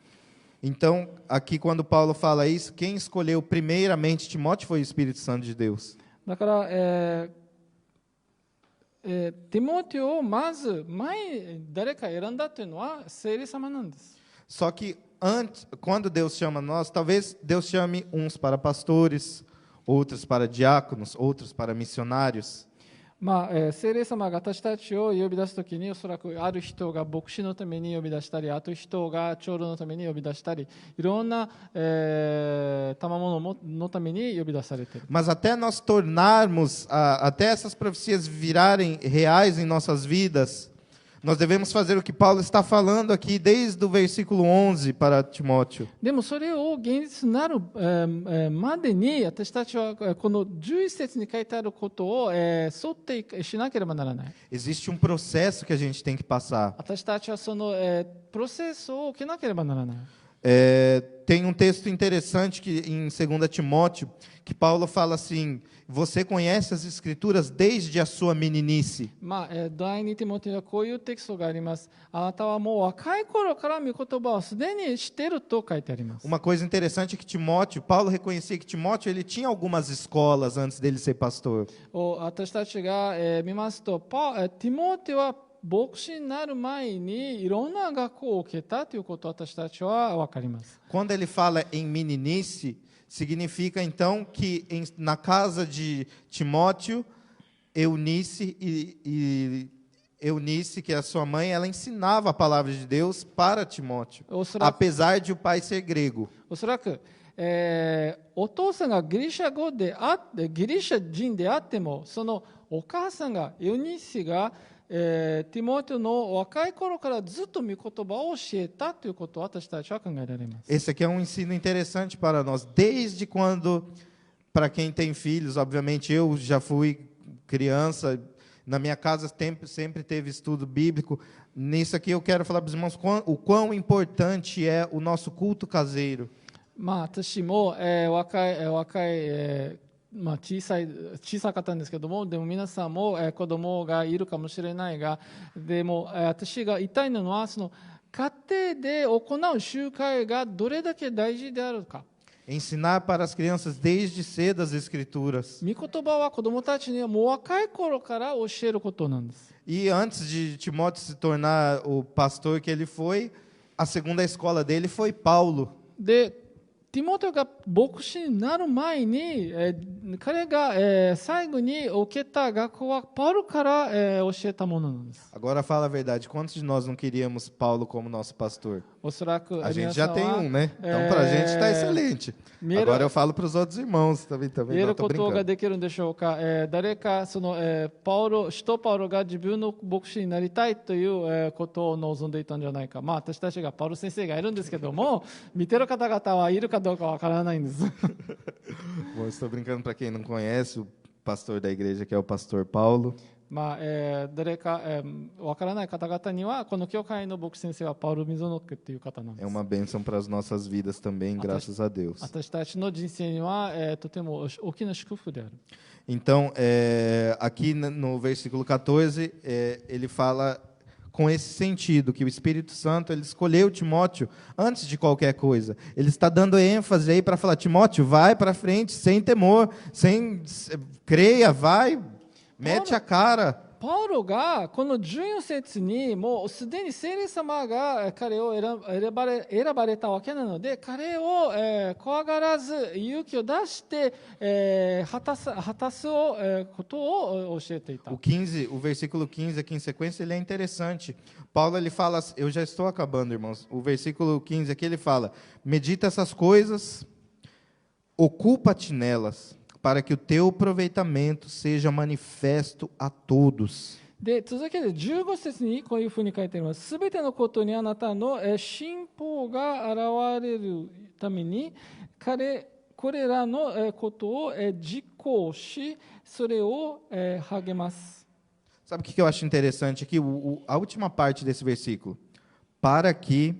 Então, aqui quando Paulo fala isso, quem escolheu primeiramente Timóteo foi o Espírito Santo de Deus. だから、ティモテをまず前誰か選んだというのは聖霊様なんです。 Só que antes, quando Deus chama nós, talvez Deus chame uns para pastores, outros para diáconos, outros para missionários. まあ聖霊様が私たちを呼び出すときに、おそらくある人が牧師のために呼び出したり、あと人が長老のために呼び出したり、いろんな賜物のために呼び出されている。 Mas até nós tornarmos, até essas profecias virarem reais em nossas vidas, nós devemos fazer o que Paulo está falando aqui desde o versículo 11 para Timóteo. でもそれを現実になるまでに、私たちはこの11節に書いてあることを沿ってしなければならない。 Existe um processo que a gente tem que passar. 私たちはそのプロセスを受けなければならない。 Tem um texto interessante que, em 2 Timóteo, que Paulo fala assim, você conhece as Escrituras desde a sua meninice. まあ、第二ティモテにはこういうテキストがあります。あなたはもう若い頃から御言葉をすでに知っていると書いてあります。 Uma coisa interessante é que Paulo reconhecia que Timóteo ele tinha algumas escolas antes dele ser pastor. 私たちが見ますと、ティモテは牧師になる前にいろんな学校を受けたということを私たちは分かります。 Quando ele fala em meninice, significa então que na casa de Timóteo, Eunice, que é a sua mãe, ela ensinava a palavra de Deus para Timóteo, apesar de o pai ser grego. おそらく、お父さんがギリシャ人であっても、そのお母さんがエウニシがティモテの若い頃からずっと御言葉を教えたということを私たちは考えられます。 Esse aqui é um ensino interessante para nós, desde quando, para quem tem filhos, obviamente eu já fui criança, Na minha casa sempre teve estudo bíblico. Nisso aqui eu quero falar para os irmãos o quão importante é o nosso culto caseiro. まあ、私も、若い、小さかったんですけども、でも皆さんも、子供がいるかもしれないが、でも、私が言いたいのは、その家庭で行う集会がどれだけ大事であるか。Ensinar para as crianças desde cedo as escrituras. 御言葉は子供たちにはもう若い頃から教えることなんです。 E antes de Timóteo se tornar o pastor que ele foi, a segunda escola dele foi Paulo. で、ティモテが牧師になる前に、彼が、最後に受けた学校はパウロから、教えたものなんです。 Agora fala a verdade, quantos de nós não queríamos Paulo como nosso pastor? おそらく A gente 皆 já さん tem は né? Então para a gente está excelente. Agora eu falo para os outros irmãos também. 言え Não, る tô ことが brincando. できるんでしょうか。誰かその、使徒パウロが自分の牧師になりたいという、ことを望んでいたんじゃないか。まあ私たちがパウロ先生がいるんですけども、見てる方々はいるかどうかわからないんです。 Bom, estou brincando para quem não conhece, o pastor da igreja que é o pastor Paulo. まあ誰かわからない方々にはこの教会の牧師先生はパウロ・ミゾノックという方なんで É す。 uma bênção para as nossas vidas também, graças a Deus. 私たちの人生には、とても大きな祝福である。 Então, aqui no versículo 14, ele fala com esse sentido, que o Espírito Santo ele escolheu Timóteo antes de qualquer coisa. Ele está dando ênfase aí para falar, Timóteo, vai para frente, sem temor, creia, vai, mete a cara. パウロがこの14節にもうすでに聖霊様が彼を選ばれたわけなので、彼を怖がらず勇気を出して果たすことを教えていた。 O versículo 15 aqui em sequência, ele é interessante. Paulo ele fala, eu já estou acabando, irmãos. O versículo 15 aqui ele fala: medita essas coisas, ocupa-te nelas, para que o teu aproveitamento seja manifesto a todos. で続けて15節にこういうふうに書いてあります。すべてのことにあなたの信仰が現れるためにこれらのことを実行し、それを励ます。 Sabe o que eu acho interessante aqui? A última parte desse versículo. Para que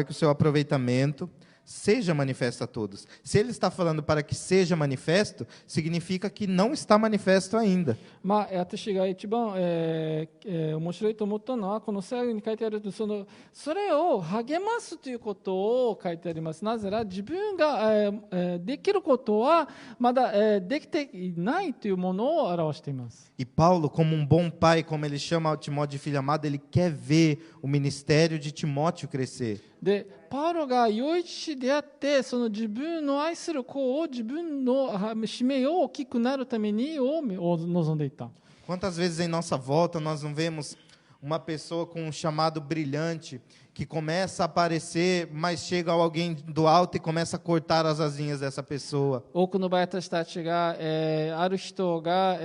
o seu aproveitamento seja manifesto a todos. Se ele está falando para que seja manifesto, significa que não está manifesto ainda. まあ、私が一番、面白いと思ったのはこの最後に書いてあるそれを励ますということを書いてあります。なぜなら自分が、できることはまだ、できていないというものを表しています。 E Paulo, como bom pai, como ele chama Timóteo de filho amado, ele quer ver o ministério de Timóteo crescer. でパウロが良い父であってその自分の愛する子を自分の使命を大きくなるためにを望んでいた。 Quantas vezes em nossa volta nós não vemos uma pessoa com um chamado brilhante que começa a aparecer, mas chega alguém do alto e começa a cortar as asinhas dessa pessoa. 多くの場合私たちが、ある人が、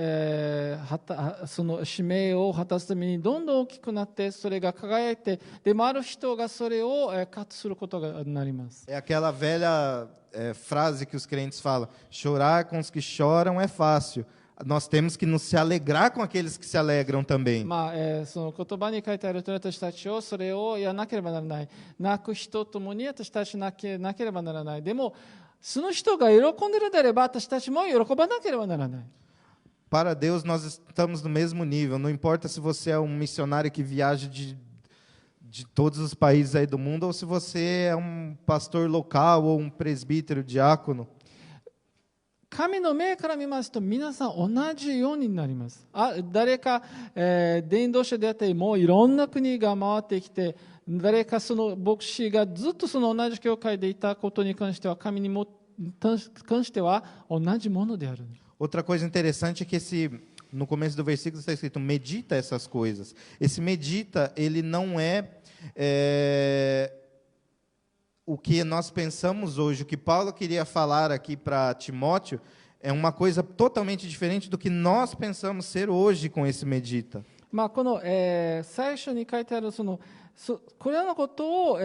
その使命を果たすためにどんどん大きくなってそれが輝いてでもある人がそれを、カットすることがなります。 É aquela velha frase que os crentes falam: chorar com os que choram é fácil. Nós temos que nos se alegrar com aqueles que se alegram também. まあその言葉に書いてあるとおり私たちをそれをやらなければならない。泣く人ともに私たち泣けなければならない。でもその人が喜んでいるであれば私たちも喜ばなければならない。 Para Deus nós estamos no mesmo nível. Não importa se você é um missionário que viaja de todos os países aí do mundo ou se você é um pastor local ou um presbítero, diácono. 神の目から見ますと皆さん同じようになります。誰か、伝道者であったりもういろんな国が回ってきて誰かその牧師がずっとその同じ教会でいたことに関しては神に関しては同じものである。 Outra coisa interessante é que no começo do versículo está escrito medita essas coisas. Esse medita, ele não é o que nós pensamos hoje. O que Paulo queria falar aqui para Timóteo é uma coisa totalmente diferente do que nós pensamos ser hoje com esse medita. まあこの、最初に書いてあるこれらのことを、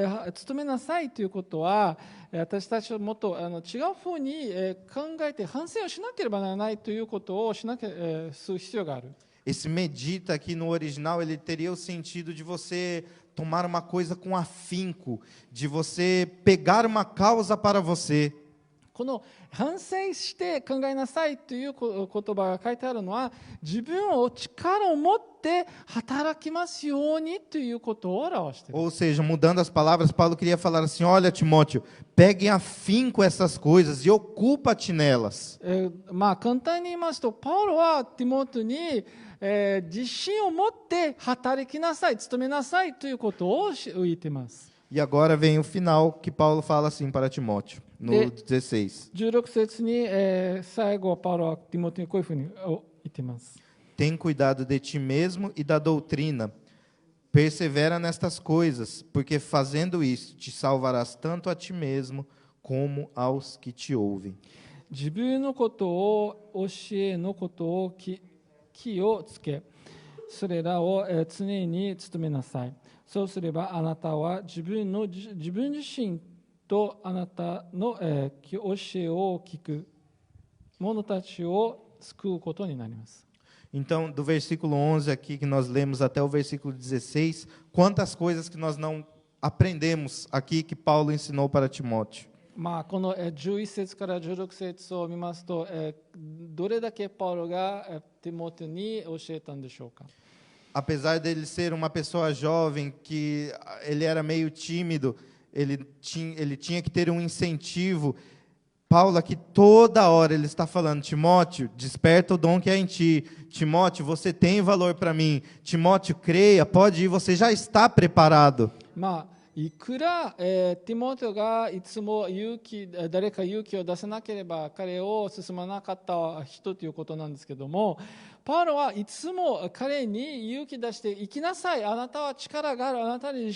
努めなさいということは私たちはもっと違うふうに、考えて反省をしなければならないということをする必要がある。Esse medita aqui no original, ele teria o sentido de você tomar uma coisa com afinco, de você pegar uma causa para você. この反省して考えなさいという言葉が書いてあるのは、自分を力を持って働きますようにということを表している。 Ou seja, mudando as palavras, Paulo queria falar assim: olha, Timóteo, pegue afinco essas coisas e ocupa-te nelas. 簡単に言いますと、パウロはティモテに、自信を持って働きなさい、勤めなさいということを言っています。 E agora vem o final que Paulo fala assim para Timóteo, no 16. 16節に、最後パウロはティモテにこういうふうに言っています。 Tem cuidado de ti mesmo e da doutrina. Persevera nestas coisas, porque fazendo isso te salvarás tanto a ti mesmo como aos que te ouvem. 自分のことを教えのことを気をつけ、それらを常に努めなさい。そうすればあなたは自分自身とあなたの教えを聞く者たちを救うことになります。 Então, do versículo 11 aqui que nós lemos até o versículo 16, quantas coisas que nós não aprendemos aqui que Paulo ensinou para Timóteo. この11節から16節を見ますと、どれだけパウロがティモテに教えたんでしょうか。 Apesar dele ser uma pessoa jovem, que ele era meio tímido, ele tinha que ter um incentivo. Paulo aqui toda hora ele está falando: Timóteo, desperta o dom que é em ti. Timóteo, você tem valor para mim. Timóteo, creia, pode ir, você já está preparado. いくら、ティモテがいつも誰か勇気を出せなければ彼を進まなかった人ということなんですけども、パウロはいつも彼に勇気出して行きなさい、あなたは力がある、あなたに自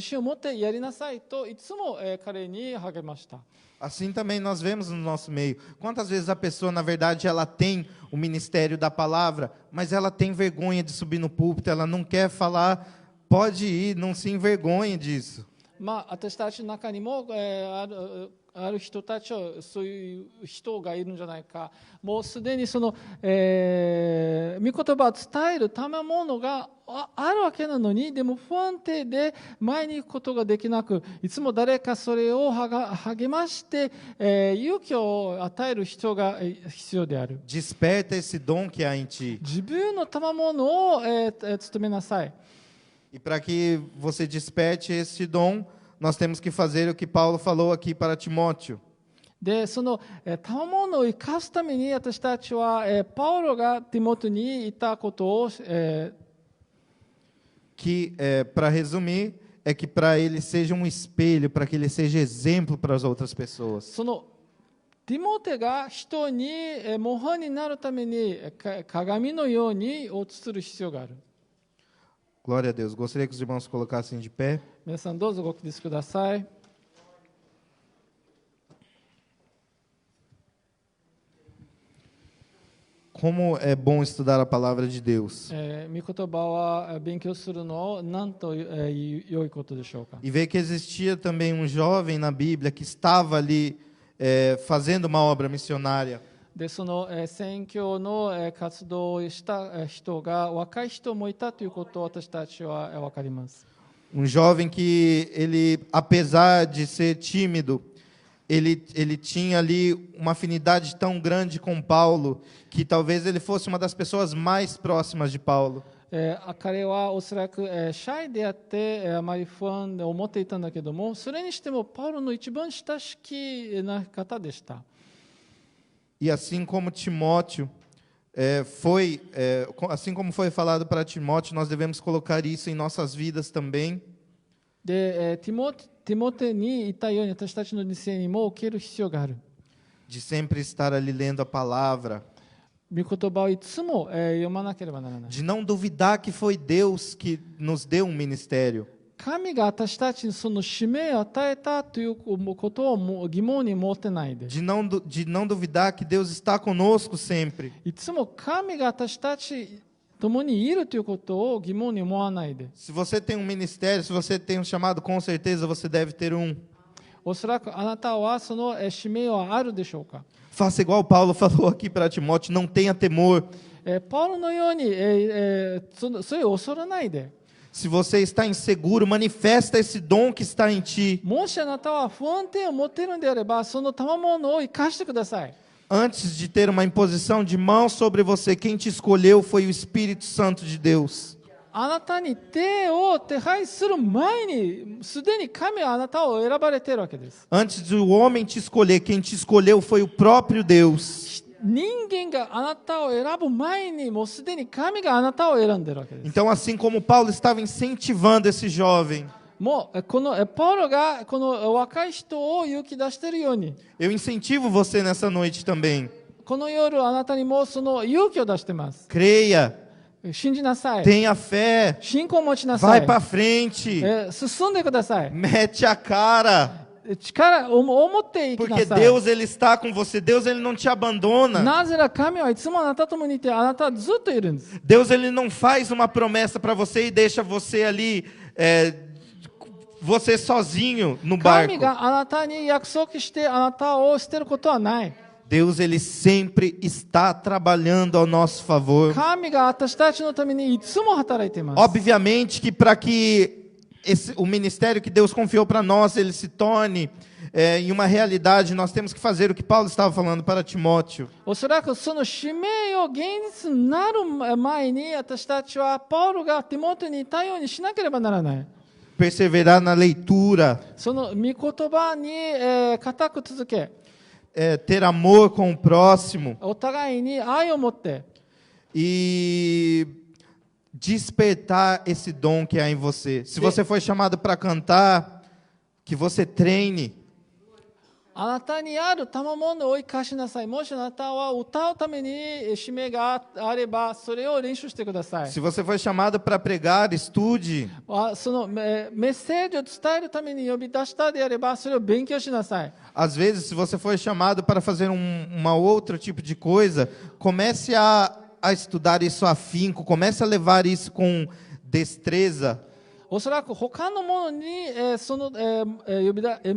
信を持ってやりなさいといつも彼に励ました。 Assim também nós vemos no nosso meio. Quantas vezes a pessoa, na verdade, ela tem o ministério da palavra, mas ela tem vergonha de subir no púlpito, ela não quer falar. Pode ir, não se envergonhe disso. 私たちの中にも、ある人たちはそういう人がいるんじゃないか。もうすでにその、御言葉を伝える賜物があるわけなのに、でも不安定で前に行くことができなく、いつも誰かそれを励まして、勇気を与える人が必要である。 Desperta esse dom que há em ti. 自分の賜物を、務めなさい。 E para que você desperte esse dom, nós temos que fazer o que Paulo falou aqui para Timóteo. で、その賜物を生かすために私たちは、パウロがティモテに言ったことを、Que, para resumir, é que para ele seja um espelho, para que ele seja exemplo para as outras pessoas. そのティモテが人に模範になるために鏡のように映る必要がある。 Glória a Deus. Gostaria que os irmãos colocassem de pé. 皆さんどうぞご起立ください。 Como é bom estudar a palavra de Deus. 御言葉は勉強するのを何と良いことでしょうか。 E ver que existia também um jovem na Bíblia que estava ali fazendo uma obra missionária. でその宣教の活動をした人が若い人もいたということを私たちは分かります。 Jovem que ele, apesar de ser tímido, ele tinha ali uma afinidade tão grande com Paulo que talvez ele fosse uma das pessoas mais próximas de Paulo. 彼はおそらくシャイであってあまり不安で思っていたんだけども、それにしてもパウロの一番親しきな方でした。 E assim como Timóteo assim como foi falado para Timóteo, nós devemos colocar isso em nossas vidas também. でティモテに言ったように私たちの人生にも受ける必要がある。 De sempre estar ali lendo a palavra. 御言葉をいつも読まなければならない。 De não duvidar que foi Deus que nos deu um ministério. 神が私たちにその使命を与えたということを疑問に持ってないで。 De não duvidar que Deus está conosco sempre. いつも神が私たち共にいるということを疑問に思わないで。 Se você tem um ministério, se você tem um chamado, com certeza você deve ter um. おそらくあなたはその使命はあるでしょうか。 Faça igual Paulo falou aqui para Timóteo, não tenha temor. パウロのように、そういう恐れないで、 Se você está inseguro, manifesta esse dom que está em ti. もしあなたは不安定を持っているのであれば、その賜物を生かしてください。 Antes de ter uma imposição de mão sobre você, quem te escolheu foi o Espírito Santo de Deus. あなたに手を手配する前に、すでに神はあなたを選ばれているわけです。 Antes do homem te escolher, quem te escolheu foi o próprio Deus. 人間があなたを選ぶ前に、もうすでに神があなたを選んでいるわけです。 Então, assim como Paulo estava incentivando esse jovem, もうこのパウロがこの若い人を勇気出しているように、 eu incentivo você nessa noite também. この夜あなたにもその勇気を出しています。 Creia, 信じなさい。 tenha fé, 信仰を持ちなさ vai い。 para frente, 進んでください。 mete a cara, 力を持っていきな porque さい。 Deus ele está com você, Deus ele não te abandona. なぜなら神はいつもあなたともにいて、あなたはずっといるんです。 Deus ele não faz uma promessa para você e deixa você ali, você sozinho no 神 barco. があなたに約束してあなたを捨てることはない。 Deus ele sempre está trabalhando ao nosso favor. 神が私たちのためにいつも働いています。 Obviamente que para que o ministério que Deus confiou para nós ele se torne em uma realidade, nós temos que fazer o que Paulo estava falando para Timóteo. おそらくその使命を現実になる前に、私たちはパウロがティモテに言ったようにしなければならない。 Perseverar na leitura, その御言葉に固く続け、 ter amor com o próximo お互いに愛を持って、 e despertar esse dom que há em você. Se você foi chamado para cantar, que você treine. あなたにある賜物を生かしなさい。もしあなたは歌うために使命があれば、それを練習してください。 Se você foi chamado para pregar, estude. そのメッセージを伝えるために呼び出したであれば、それを勉強しなさい。 Às vezes, se você foi chamado para fazer uma outro tipo de coisa, comece a estudar isso afinco, comece a levar isso com destreza. おそらく他のものに、その、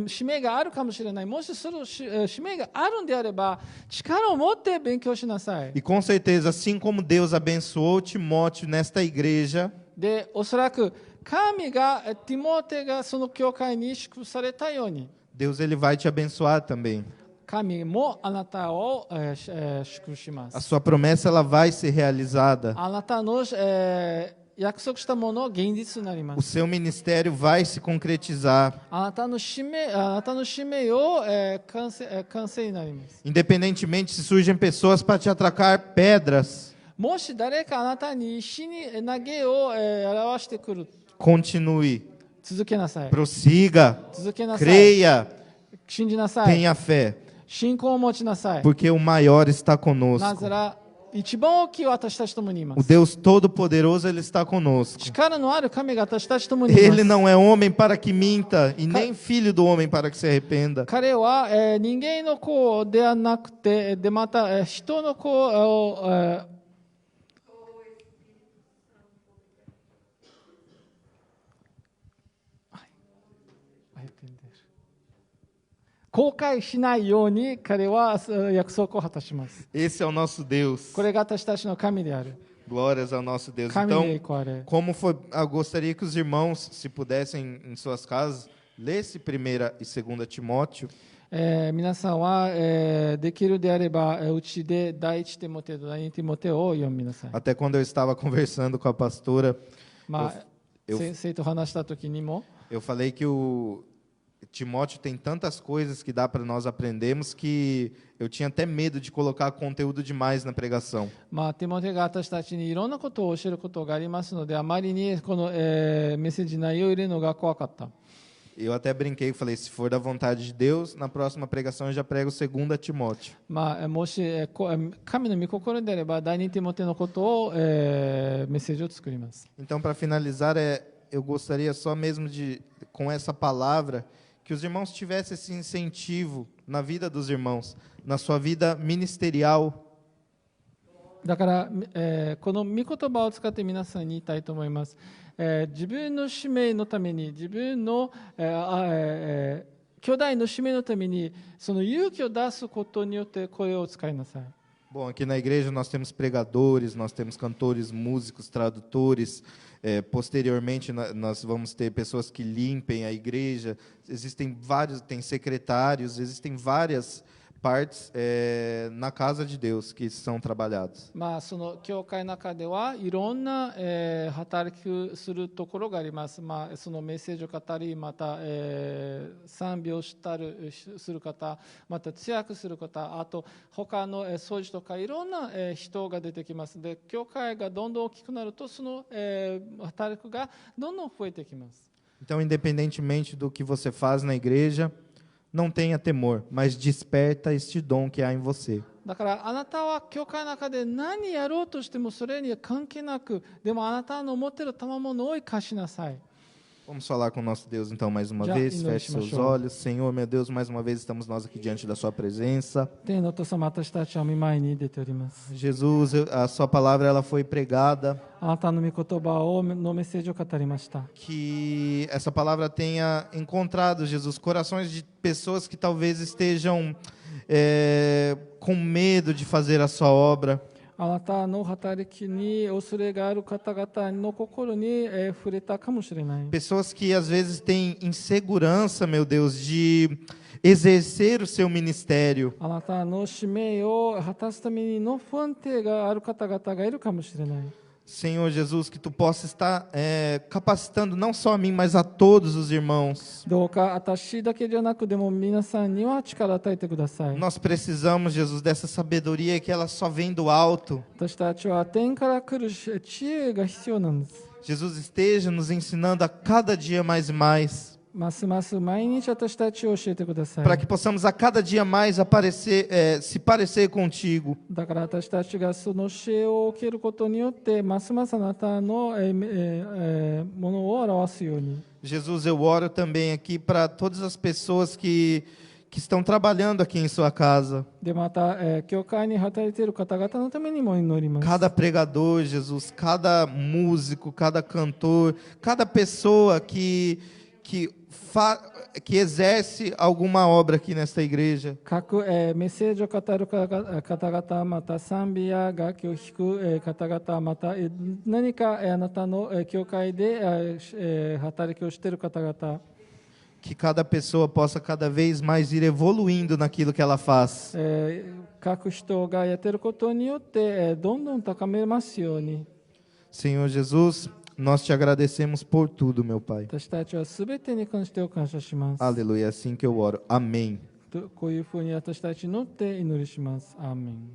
使命があるかもしれない。もしその使命があるんであれば、力を持って勉強しなさい。 E com certeza, assim como Deus abençoou Timóteo nesta igreja, で、おそらく神がティモテがその教会に祝福されたように、 Deus ele vai te abençoar também. 神もあなたを、祝福しま A す。 sua promessa ela vai ser realizada. あなたの、約束したもの現実になりま O す。 seu ministério vai se concretizar. あなたの使命を、完成になります。 Independentemente se surgem pessoas para te atracar pedras, もし誰かあなたに石に投げを、表してくる、 continue, 続けなさい。 prossiga, 続けなさい。 creia, 信じなさい。 tenha fé, 信仰を持ちなさい。 porque o maior está な conosco. ぜなら一番大きい私たちともにいま O す。 Deus Todo-Poderoso ele está conosco. 力のある神が私たちともにいま Ele す。 não é homem para que minta e nem filho do homem para que se arrependa. 彼は、人間の子ではなくて、でまた、人の子を、後悔しないように彼は約束を果たします。 Esse é o nosso Deus. これが私たちの神である。 Glórias ao nosso Deus. 神 Então, で行われ。 como foi, eu gostaria que os irmãos, se pudessem em suas casas, lesse 1 e 2 Timóteo. 皆さんは、できるであれば、うちで第一テモテと第二テモテを読みなさい。 Até quando eu estava conversando com a pastora, まあ、先生と話した時にも、 eu falei que o Timóteo tem tantas coisas que dá para nós aprendermos que eu tinha até medo de colocar conteúdo demais na pregação. まあ、テモテが私たちにいろんなことを教えることがありますので、あまりにこの、メッセージ内容を入れるのが怖かった。 Eu até brinquei e falei, se for da vontade de Deus, na próxima pregação eu já prego 2 Timóteo. まあ、もし神の御心であれば第二テモテのことを、メッセージを作ります。 Então, para finalizar, eu gostaria só mesmo de, com essa palavra, que os irmãos tivessem esse incentivo na vida dos irmãos, na sua vida ministerial. だから、この御言葉を使って皆さんに言いたいと思います。自分の使命のために、自分の、兄弟の使命のために、その勇気を出すことによって声を使いなさい。Bom, aqui na igreja nós temos pregadores, nós temos cantores, músicos, tradutores. Posteriormente, nós vamos ter pessoas que limpem a igreja. Existem vários, tem secretários, existem várias partes na casa de Deus que são trabalhadas. まあ、その教会の中ではいろんな、働きするところがあります。まあ、そのメッセージを語り、また、賛美をしたりする方、また通訳する方、あと他の掃除とかいろんな、人が出てきます。で、教会がどんどん大きくなると、その、働きがどんどん増えてきます。 Então, independentemente do que você faz na igreja, não tenha temor, mas desperta este dom que há em você. だからあなたは教会の中で何やろうとしてもそれには関係なく、でもあなたの持っている賜物を生かしなさい。 Vamos falar com o nosso Deus então mais uma Já vez. indo Feche seus show. olhos. Senhor, meu Deus, mais uma vez estamos nós aqui diante da sua presença. 天のお父様、私たちは御前に出ております。 Jesus, a sua palavra ela foi pregada. あなたの御言葉のメッセージを語りました。 Que essa palavra tenha encontrado, Jesus, corações de pessoas que talvez estejam com medo de fazer a sua obra. あなたの働きに恐れがある方々の心に触れたかもしれない。 Pessoas que às vezes têm insegurança, meu Deus, de exercer o seu ministério. あなたの使命を果たすためにの不安定がある方々がいるかもしれない。 Senhor Jesus, que tu possa estar capacitando não só a mim, mas a todos os irmãos. どうか私だけではなく、でも皆さんには力を与えてください。 Nós precisamos, Jesus, dessa sabedoria que ela só vem do alto. 私たちは天から来る知恵が必要なんです。 Jesus esteja nos ensinando a cada dia mais e mais, ますます毎日私たちを教えてください。 para que possamos a cada dia mais se parecer contigo. だから私たちがその教えを受けることによってますますあなたのものを表すように。 Jesus, eu oro também aqui para todas as pessoas que estão trabalhando aqui em sua casa. でまた、教会に働いている方々のためにも祈ります。 Cada pregador, Jesus, cada músico, cada cantor, cada pessoa que exerce alguma obra aqui nesta igreja. 各、メッセージを語る方々、また賛美や楽器を弾く、方々、また、何か、あなたの、教会で、働きをしている方々、 Que cada pessoa possa cada vez mais ir evoluindo naquilo que ela faz. 各人がやっていることによって、どんどん高めますように。 Senhor Jesus, nós te agradecemos por tudo, meu Pai. 私たちはすべてに関して感謝します。 Aleluia, é assim que eu oro. Amém. こういうふうに私たちのって祈りします。アーメン。